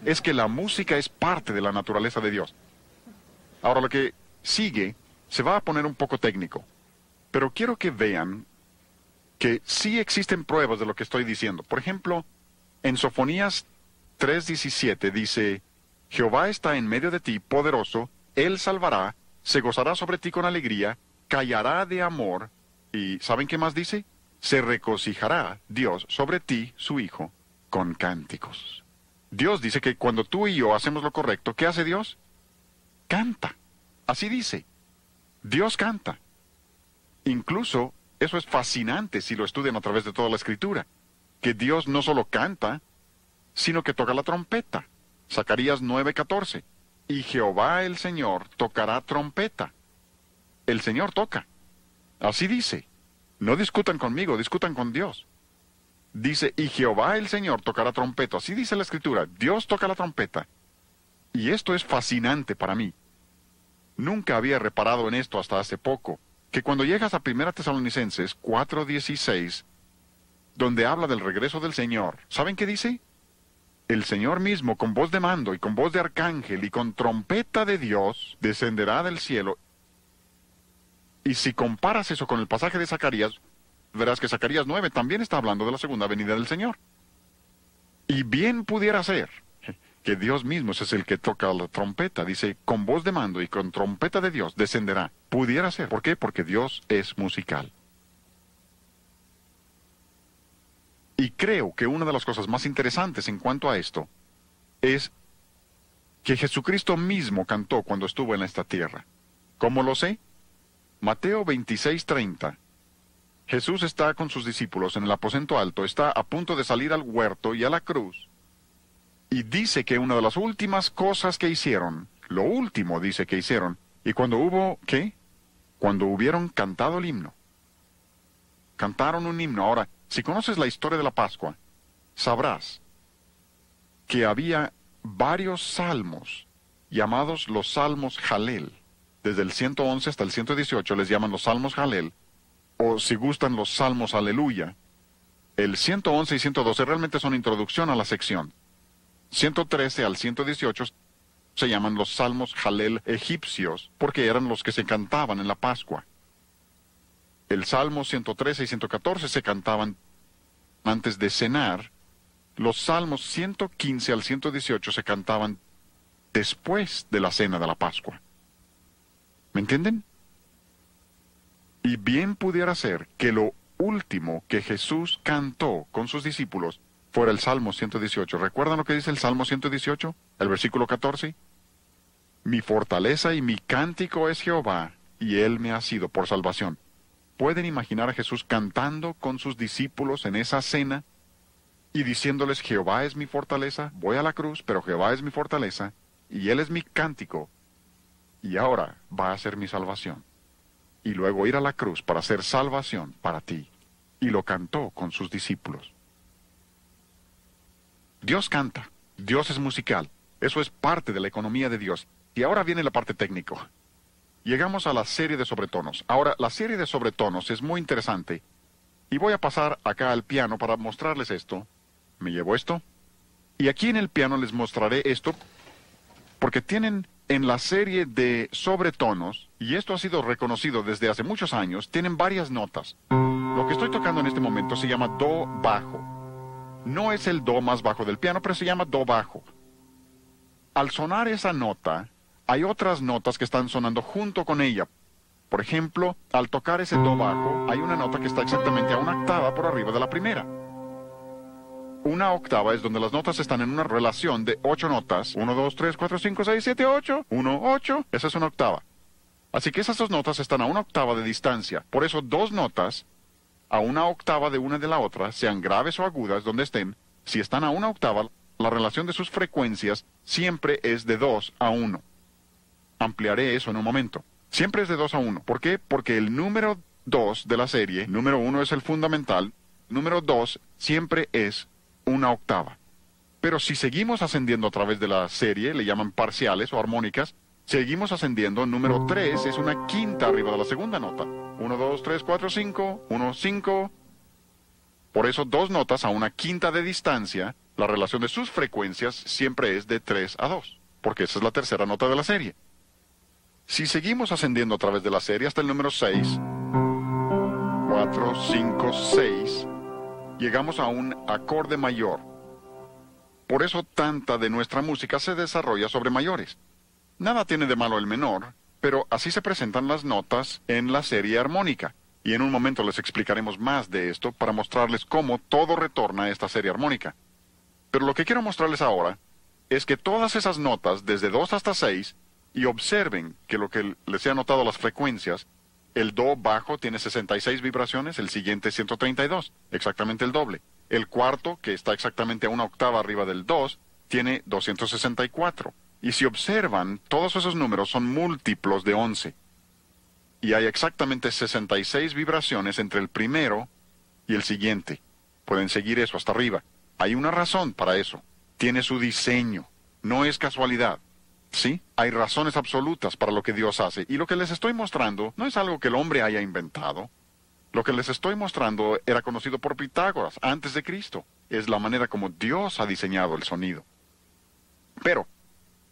Speaker 1: es que la música es parte de la naturaleza de Dios. Ahora lo que sigue se va a poner un poco técnico, pero quiero que vean que sí existen pruebas de lo que estoy diciendo. Por ejemplo, en Sofonías 3:17 dice, Jehová está en medio de ti, poderoso, Él salvará, se gozará sobre ti con alegría, callará de amor, y ¿saben qué más dice? Se regocijará Dios sobre ti, su Hijo, con cánticos. Dios dice que cuando tú y yo hacemos lo correcto, ¿qué hace Dios? Canta. Así dice. Dios canta. Incluso, eso es fascinante si lo estudian a través de toda la Escritura, que Dios no solo canta, sino que toca la trompeta. Zacarías 9:14. Y Jehová el Señor tocará trompeta. El Señor toca. Así dice. No discutan conmigo, discutan con Dios. Dice, y Jehová el Señor tocará trompeta. Así dice la Escritura. Dios toca la trompeta. Y esto es fascinante para mí. Nunca había reparado en esto hasta hace poco, que cuando llegas a 1 Tesalonicenses 4:16, donde habla del regreso del Señor, ¿saben qué dice? El Señor mismo, con voz de mando y con voz de arcángel y con trompeta de Dios, descenderá del cielo. Y si comparas eso con el pasaje de Zacarías, verás que Zacarías 9 también está hablando de la segunda venida del Señor. Y bien pudiera ser que Dios mismo es el que toca la trompeta. Dice, con voz de mando y con trompeta de Dios descenderá. Pudiera ser. ¿Por qué? Porque Dios es musical. Y creo que una de las cosas más interesantes en cuanto a esto es que Jesucristo mismo cantó cuando estuvo en esta tierra. ¿Cómo lo sé? Mateo 26:30. Jesús está con sus discípulos en el aposento alto, está a punto de salir al huerto y a la cruz. Y dice que una de las últimas cosas que hicieron, lo último dice que hicieron, y cuando hubo, ¿qué? Cuando hubieron cantado el himno. Cantaron un himno. Ahora, si conoces la historia de la Pascua, sabrás que había varios salmos, llamados los salmos Jalel. Desde el 111 hasta el 118 les llaman los salmos Jalel, o si gustan los salmos Aleluya. El 111 y 112 realmente son introducción a la sección. 113 al 118 se llaman los salmos Jalel egipcios, porque eran los que se cantaban en la Pascua. El salmo 113 y 114 se cantaban antes de cenar. Los salmos 115 al 118 se cantaban después de la cena de la Pascua. ¿Me entienden? Y bien pudiera ser que lo último que Jesús cantó con sus discípulos fuera el Salmo 118. ¿Recuerdan lo que dice el Salmo 118? El versículo 14. Mi fortaleza y mi cántico es Jehová, y Él me ha sido por salvación. ¿Pueden imaginar a Jesús cantando con sus discípulos en esa cena y diciéndoles, Jehová es mi fortaleza, voy a la cruz, pero Jehová es mi fortaleza, y Él es mi cántico, y ahora va a ser mi salvación? Y luego ir a la cruz para hacer salvación para ti. Y lo cantó con sus discípulos. Dios canta, Dios es musical, eso es parte de la economía de Dios. Y ahora viene la parte técnica. Llegamos a la serie de sobretonos. Ahora, la serie de sobretonos es muy interesante. Y voy a pasar acá al piano para mostrarles esto. Me llevo esto. Y aquí en el piano les mostraré esto, porque tienen en la serie de sobretonos, y esto ha sido reconocido desde hace muchos años, tienen varias notas. Lo que estoy tocando en este momento se llama do bajo. No es el do más bajo del piano, pero se llama do bajo. Al sonar esa nota, hay otras notas que están sonando junto con ella. Por ejemplo, al tocar ese do bajo, hay una nota que está exactamente a una octava por arriba de la primera. Una octava es donde las notas están en una relación de 8 notas. 1, 2, 3, 4, 5, 6, 7, 8. 1, 8. Esa es una octava. Así que esas dos notas están a una octava de distancia. Por eso dos notas a una octava de una de la otra, sean graves o agudas, donde estén, si están a una octava, la relación de sus frecuencias siempre es de 2 a 1. Ampliaré eso en un momento. Siempre es de 2 a 1. ¿Por qué? Porque el número 2 de la serie, número 1 es el fundamental, número 2 siempre es una octava. Pero si seguimos ascendiendo a través de la serie, le llaman parciales o armónicas, seguimos ascendiendo, número 3 es una quinta arriba de la segunda nota. 1, 2, 3, 4, 5, 1, 5. Por eso dos notas a una quinta de distancia La relación de sus frecuencias siempre es de 3 a 2, porque esa es la tercera nota de la serie. Si seguimos ascendiendo a través de la serie hasta el número 6, 4, 5, 6, llegamos a un acorde mayor. Por eso tanta de nuestra música se desarrolla sobre mayores. Nada tiene de malo el menor, pero así se presentan las notas en la serie armónica. Y en un momento les explicaremos más de esto para mostrarles cómo todo retorna a esta serie armónica. Pero lo que quiero mostrarles ahora es que todas esas notas, desde 2 hasta 6, y observen que lo que les he anotado las frecuencias, el do bajo tiene 66 vibraciones, el siguiente 132, exactamente el doble. El cuarto, que está exactamente a una octava arriba del 2, tiene 264. Y si observan, todos esos números son múltiplos de 11. Y hay exactamente 66 vibraciones entre el primero y el siguiente. Pueden seguir eso hasta arriba. Hay una razón para eso. Tiene su diseño. No es casualidad. ¿Sí? Hay razones absolutas para lo que Dios hace. Y lo que les estoy mostrando no es algo que el hombre haya inventado. Lo que les estoy mostrando era conocido por Pitágoras antes de Cristo. Es la manera como Dios ha diseñado el sonido. Pero,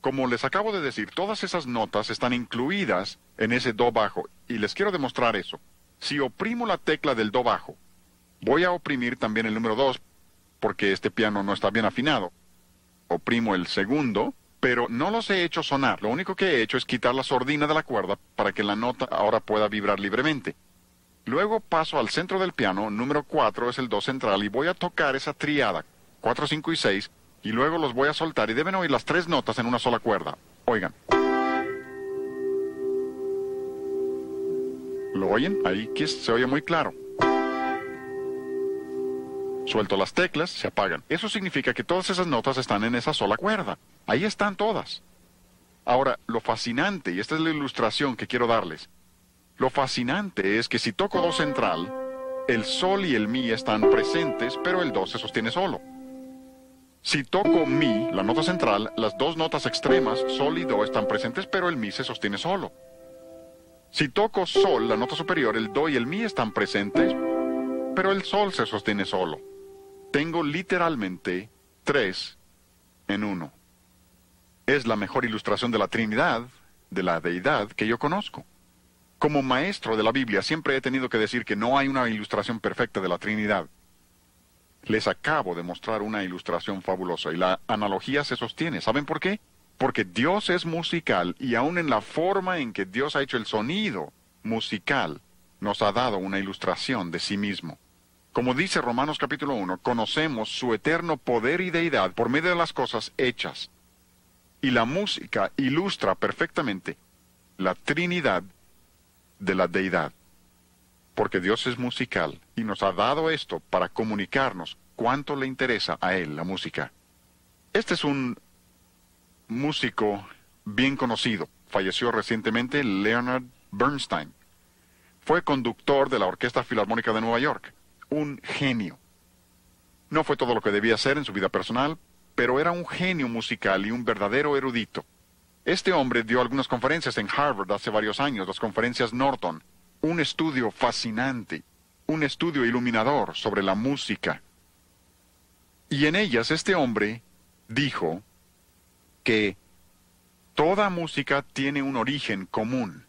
Speaker 1: como les acabo de decir, todas esas notas están incluidas en ese do bajo. Y les quiero demostrar eso. Si oprimo la tecla del do bajo, voy a oprimir también el número 2, porque este piano no está bien afinado. Oprimo el segundo, pero no los he hecho sonar. Lo único que he hecho es quitar la sordina de la cuerda para que la nota ahora pueda vibrar libremente. Luego paso al centro del piano, número 4 es el do central, y voy a tocar esa triada, 4, 5 y 6, y luego los voy a soltar, y deben oír las 3 notas en una sola cuerda. Oigan. ¿Lo oyen? Ahí que se oye muy claro. Suelto las teclas, se apagan. Eso significa que todas esas notas están en esa sola cuerda. Ahí están todas. Ahora, lo fascinante, y esta es la ilustración que quiero darles, lo fascinante es que si toco do central, el sol y el mi están presentes, pero el do se sostiene solo. Si toco mi, la nota central, las 2 notas extremas, sol y do, están presentes, pero el mi se sostiene solo. Si toco sol, la nota superior, el do y el mi están presentes, pero el sol se sostiene solo. Tengo literalmente 3 en 1. Es la mejor ilustración de la Trinidad, de la deidad, que yo conozco. Como maestro de la Biblia siempre he tenido que decir que no hay una ilustración perfecta de la Trinidad. Les acabo de mostrar una ilustración fabulosa y la analogía se sostiene. ¿Saben por qué? Porque Dios es musical y aún en la forma en que Dios ha hecho el sonido musical, nos ha dado una ilustración de sí mismo. Como dice Romanos capítulo 1, conocemos su eterno poder y deidad por medio de las cosas hechas. Y la música ilustra perfectamente la Trinidad de la deidad. Porque Dios es musical y nos ha dado esto para comunicarnos cuánto le interesa a Él la música. Este es un músico bien conocido. Falleció recientemente Leonard Bernstein. Fue conductor de la Orquesta Filarmónica de Nueva York. Un genio. No fue todo lo que debía ser en su vida personal, pero era un genio musical y un verdadero erudito. Este hombre dio algunas conferencias en Harvard hace varios años, las conferencias Norton. Un estudio fascinante, un estudio iluminador sobre la música. Y en ellas este hombre dijo que toda música tiene un origen común.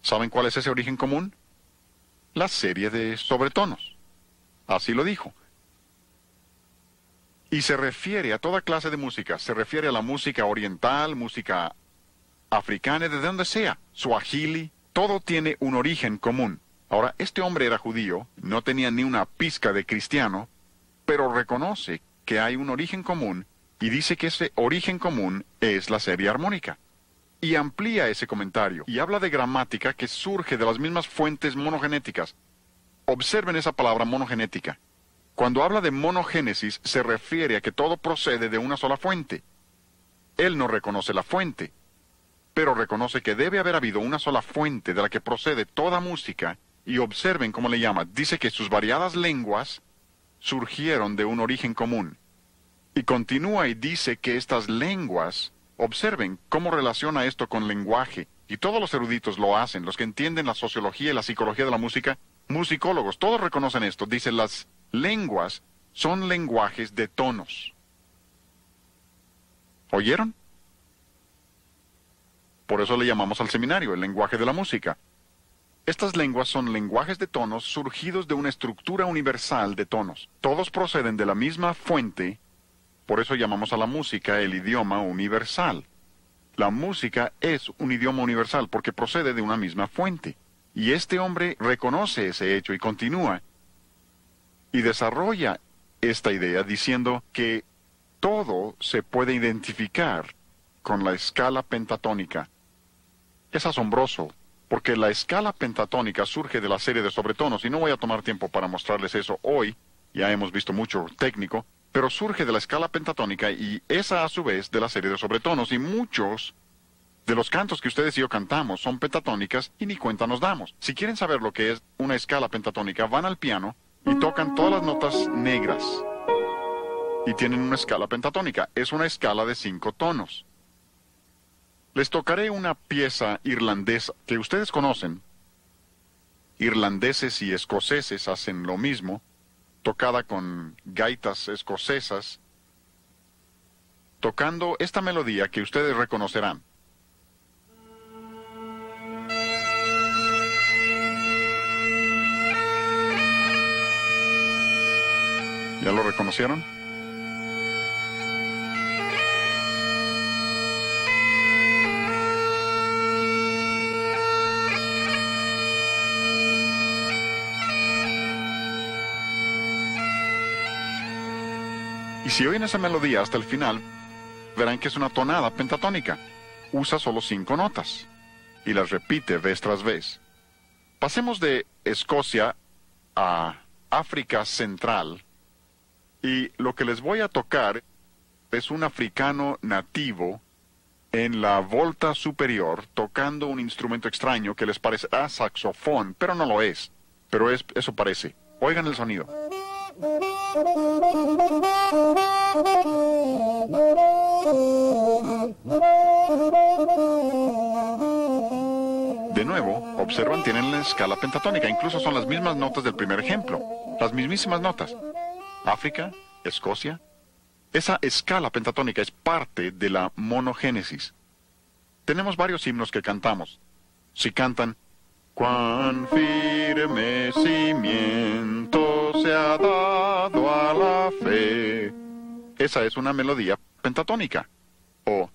Speaker 1: ¿Saben cuál es ese origen común? La serie de sobretonos. Así lo dijo. Y se refiere a toda clase de música. Se refiere a la música oriental, música africana, de donde sea. Suajili, todo tiene un origen común. Ahora, este hombre era judío, no tenía ni una pizca de cristiano, pero reconoce que hay un origen común y dice que ese origen común es la serie armónica. Y amplía ese comentario y habla de gramática que surge de las mismas fuentes monogenéticas. Observen esa palabra monogenética. Cuando habla de monogénesis se refiere a que todo procede de una sola fuente. Él no reconoce la fuente, pero reconoce que debe haber habido una sola fuente de la que procede toda música, y observen cómo le llama. Dice que sus variadas lenguas surgieron de un origen común. Y continúa y dice que estas lenguas, observen cómo relaciona esto con lenguaje, y todos los eruditos lo hacen, los que entienden la sociología y la psicología de la música, musicólogos, todos reconocen esto. Dice, las lenguas son lenguajes de tonos. ¿Oyeron? Por eso le llamamos al seminario el lenguaje de la música. Estas lenguas son lenguajes de tonos surgidos de una estructura universal de tonos. Todos proceden de la misma fuente, por eso llamamos a la música el idioma universal. La música es un idioma universal porque procede de una misma fuente. Y este hombre reconoce ese hecho y continúa y desarrolla esta idea diciendo que todo se puede identificar con la escala pentatónica. Es asombroso, porque la escala pentatónica surge de la serie de sobretonos, y no voy a tomar tiempo para mostrarles eso hoy, ya hemos visto mucho técnico, pero surge de la escala pentatónica y esa a su vez de la serie de sobretonos, y muchos de los cantos que ustedes y yo cantamos son pentatónicas y ni cuenta nos damos. Si quieren saber lo que es una escala pentatónica, van al piano y tocan todas las notas negras y tienen una escala pentatónica. Es una escala de 5 tonos. Les tocaré una pieza irlandesa que ustedes conocen. Irlandeses y escoceses hacen lo mismo, tocada con gaitas escocesas, tocando esta melodía que ustedes reconocerán. ¿Ya lo reconocieron? Y si oyen esa melodía hasta el final, verán que es una tonada pentatónica. Usa solo 5 notas y las repite vez tras vez. Pasemos de Escocia a África Central y lo que les voy a tocar es un africano nativo en la volta superior tocando un instrumento extraño que les parecerá saxofón, pero no lo es. Pero eso parece. Oigan el sonido. De nuevo, observan, tienen la escala pentatónica, incluso son las mismas notas del primer ejemplo, las mismísimas notas. África, Escocia. Esa escala pentatónica es parte de la monogénesis. Tenemos varios himnos que cantamos. Si cantan, cuán firme cimiento se ha dado a la fe. Esa es una melodía pentatónica. O,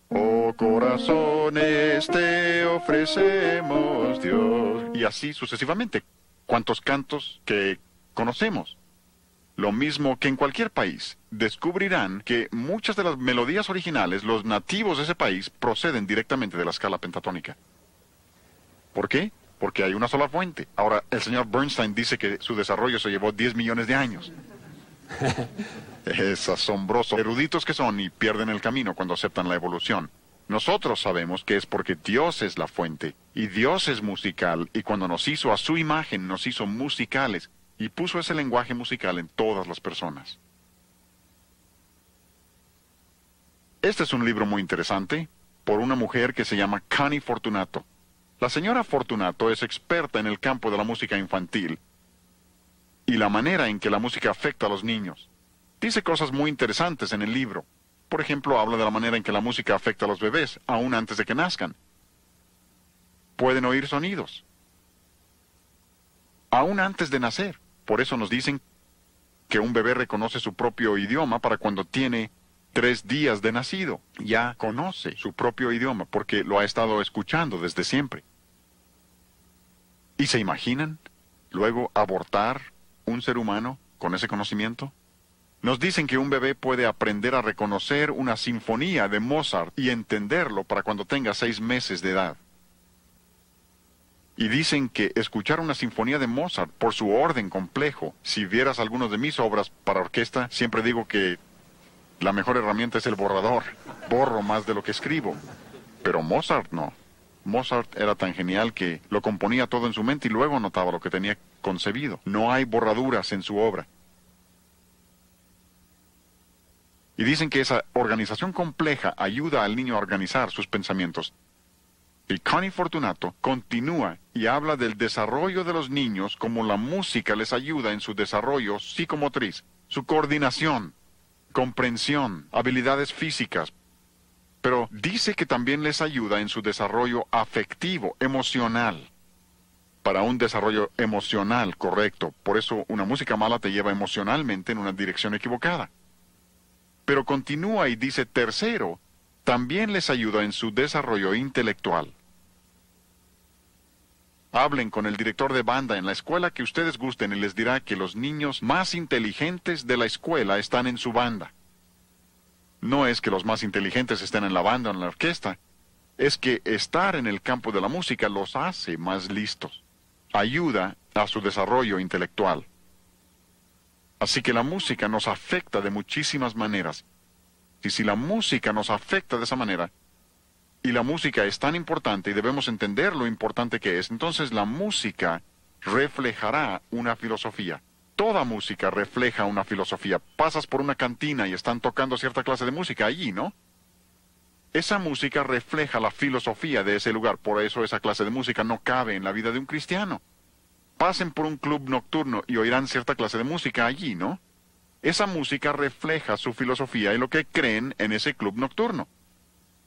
Speaker 1: oh corazones te ofrecemos, Dios. Y así sucesivamente. ¿Cuántos cantos que conocemos? Lo mismo que en cualquier país, descubrirán que muchas de las melodías originales, los nativos de ese país, proceden directamente de la escala pentatónica. ¿Por qué? Porque hay una sola fuente. Ahora, el señor Bernstein dice que su desarrollo se llevó 10 millones de años. Es asombroso. Eruditos que son y pierden el camino cuando aceptan la evolución. Nosotros sabemos que es porque Dios es la fuente, y Dios es musical, y cuando nos hizo a su imagen, nos hizo musicales, y puso ese lenguaje musical en todas las personas. Este es un libro muy interesante, por una mujer que se llama Connie Fortunato. La señora Fortunato es experta en el campo de la música infantil y la manera en que la música afecta a los niños. Dice cosas muy interesantes en el libro. Por ejemplo, habla de la manera en que la música afecta a los bebés, aún antes de que nazcan. Pueden oír sonidos, aún antes de nacer. Por eso nos dicen que un bebé reconoce su propio idioma para cuando tiene 3 días de nacido. Ya conoce su propio idioma porque lo ha estado escuchando desde siempre. ¿Y se imaginan luego abortar un ser humano con ese conocimiento? Nos dicen que un bebé puede aprender a reconocer una sinfonía de Mozart y entenderlo para cuando tenga 6 meses de edad. Y dicen que escuchar una sinfonía de Mozart por su orden complejo, si vieras algunas de mis obras para orquesta, siempre digo que la mejor herramienta es el borrador. Borro más de lo que escribo. Pero Mozart no. Mozart era tan genial que lo componía todo en su mente y luego anotaba lo que tenía concebido. No hay borraduras en su obra. Y dicen que esa organización compleja ayuda al niño a organizar sus pensamientos. Y Connie Fortunato continúa y habla del desarrollo de los niños como la música les ayuda en su desarrollo psicomotriz. su coordinación, comprensión, habilidades físicas. Pero dice que también les ayuda en su desarrollo afectivo, emocional. Para un desarrollo emocional correcto. Por eso una música mala te lleva emocionalmente en una dirección equivocada. Pero continúa y dice, tercero, también les ayuda en su desarrollo intelectual. Hablen con el director de banda en la escuela que ustedes gusten y les dirá que los niños más inteligentes de la escuela están en su banda. No es que los más inteligentes estén en la banda o en la orquesta, es que estar en el campo de la música los hace más listos. Ayuda a su desarrollo intelectual. Así que la música nos afecta de muchísimas maneras. Y si la música nos afecta de esa manera, y la música es tan importante y debemos entender lo importante que es, entonces la música reflejará una filosofía. Toda música refleja una filosofía. Pasas por una cantina y están tocando cierta clase de música allí, ¿no? Esa música refleja la filosofía de ese lugar, por eso esa clase de música no cabe en la vida de un cristiano. Pasen por un club nocturno y oirán cierta clase de música allí, ¿no? Esa música refleja su filosofía y lo que creen en ese club nocturno.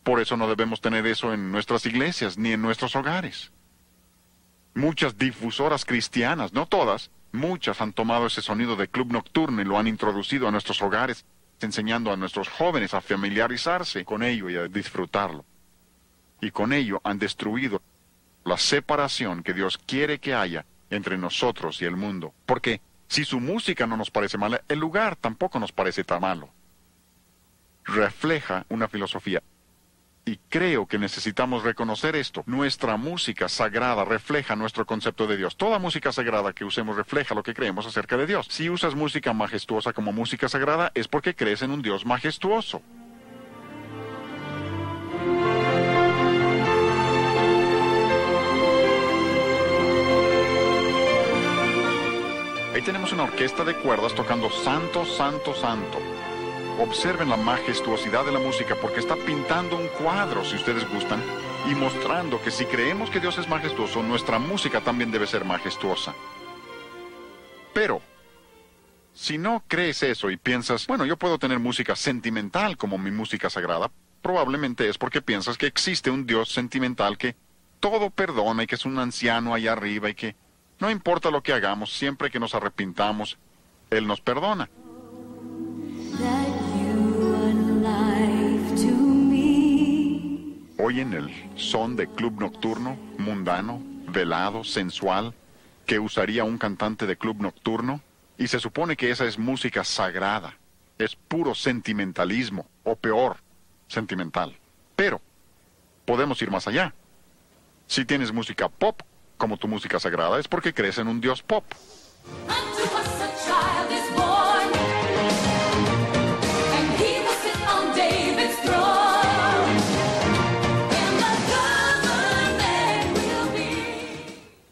Speaker 1: Por eso no debemos tener eso en nuestras iglesias ni en nuestros hogares. Muchas difusoras cristianas, no todas, muchas han tomado ese sonido de club nocturno y lo han introducido a nuestros hogares, enseñando a nuestros jóvenes a familiarizarse con ello y a disfrutarlo. Y con ello han destruido la separación que Dios quiere que haya entre nosotros y el mundo. Porque si su música no nos parece mala, el lugar tampoco nos parece tan malo. Refleja una filosofía. Y creo que necesitamos reconocer esto. Nuestra música sagrada refleja nuestro concepto de Dios. Toda música sagrada que usemos refleja lo que creemos acerca de Dios. Si usas música majestuosa como música sagrada, es porque crees en un Dios majestuoso. Ahí tenemos una orquesta de cuerdas tocando Santo, Santo, Santo. Observen la majestuosidad de la música porque está pintando un cuadro, si ustedes gustan, y mostrando que si creemos que Dios es majestuoso, nuestra música también debe ser majestuosa. Pero, si no crees eso y piensas, bueno, yo puedo tener música sentimental como mi música sagrada, probablemente es porque piensas que existe un Dios sentimental que todo perdona y que es un anciano allá arriba y que no importa lo que hagamos, siempre que nos arrepintamos, Él nos perdona. Oyen el son de club nocturno, mundano, velado, sensual, que usaría un cantante de club nocturno, y se supone que esa es música sagrada, es puro sentimentalismo, o peor, sentimental. Pero podemos ir más allá. Si tienes música pop como tu música sagrada, es porque crees en un Dios pop.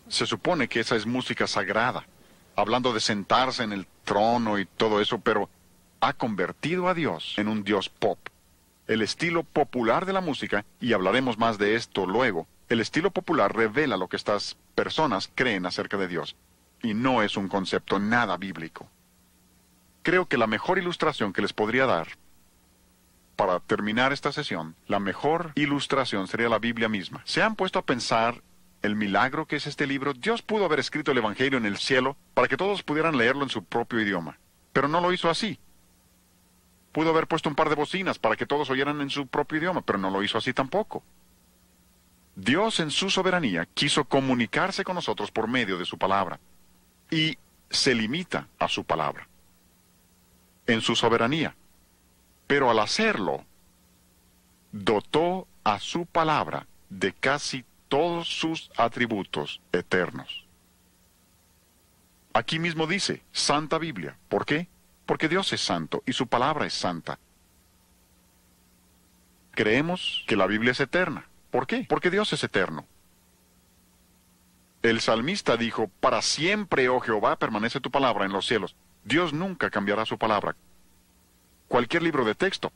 Speaker 1: Se supone que esa es música sagrada, hablando de sentarse en el trono y todo eso, pero ha convertido a Dios en un Dios pop. El estilo popular de la música, y hablaremos más de esto luego, el estilo popular revela lo que estas personas creen acerca de Dios, y no es un concepto nada bíblico. Creo que la mejor ilustración que les podría dar, para terminar esta sesión, la mejor ilustración sería la Biblia misma. ¿Se han puesto a pensar el milagro que es este libro? Dios pudo haber escrito el Evangelio en el cielo para que todos pudieran leerlo en su propio idioma, pero no lo hizo así. Pudo haber puesto un par de bocinas para que todos oyeran en su propio idioma, pero no lo hizo así tampoco. Dios en su soberanía quiso comunicarse con nosotros por medio de su palabra, y se limita a su palabra, en su soberanía. Pero al hacerlo, dotó a su palabra de casi todos sus atributos eternos. Aquí mismo dice, Santa Biblia. ¿Por qué? Porque Dios es santo y su palabra es santa. Creemos que la Biblia es eterna. ¿Por qué? Porque Dios es eterno. El salmista dijo, para siempre, oh Jehová, permanece tu palabra en los cielos. Dios nunca cambiará su palabra. Cualquier libro de texto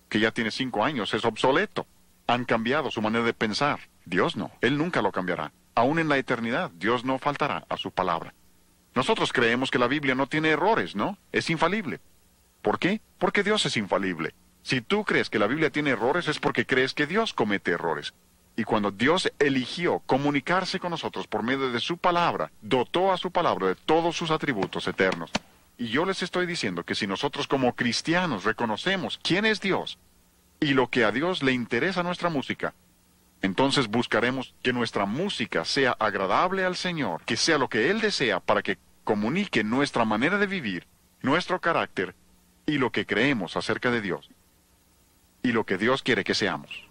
Speaker 1: que ya tiene 5 años es obsoleto. Han cambiado su manera de pensar. Dios no. Él nunca lo cambiará. Aún en la eternidad, Dios no faltará a su palabra. Nosotros creemos que la Biblia no tiene errores, ¿no? Es infalible. ¿Por qué? Porque Dios es infalible. Si tú crees que la Biblia tiene errores es porque crees que Dios comete errores. Y cuando Dios eligió comunicarse con nosotros por medio de su palabra, dotó a su palabra de todos sus atributos eternos. Y yo les estoy diciendo que si nosotros como cristianos reconocemos quién es Dios y lo que a Dios le interesa nuestra música, entonces buscaremos que nuestra música sea agradable al Señor, que sea lo que Él desea para que comunique nuestra manera de vivir, nuestro carácter y lo que creemos acerca de Dios y lo que Dios quiere que seamos.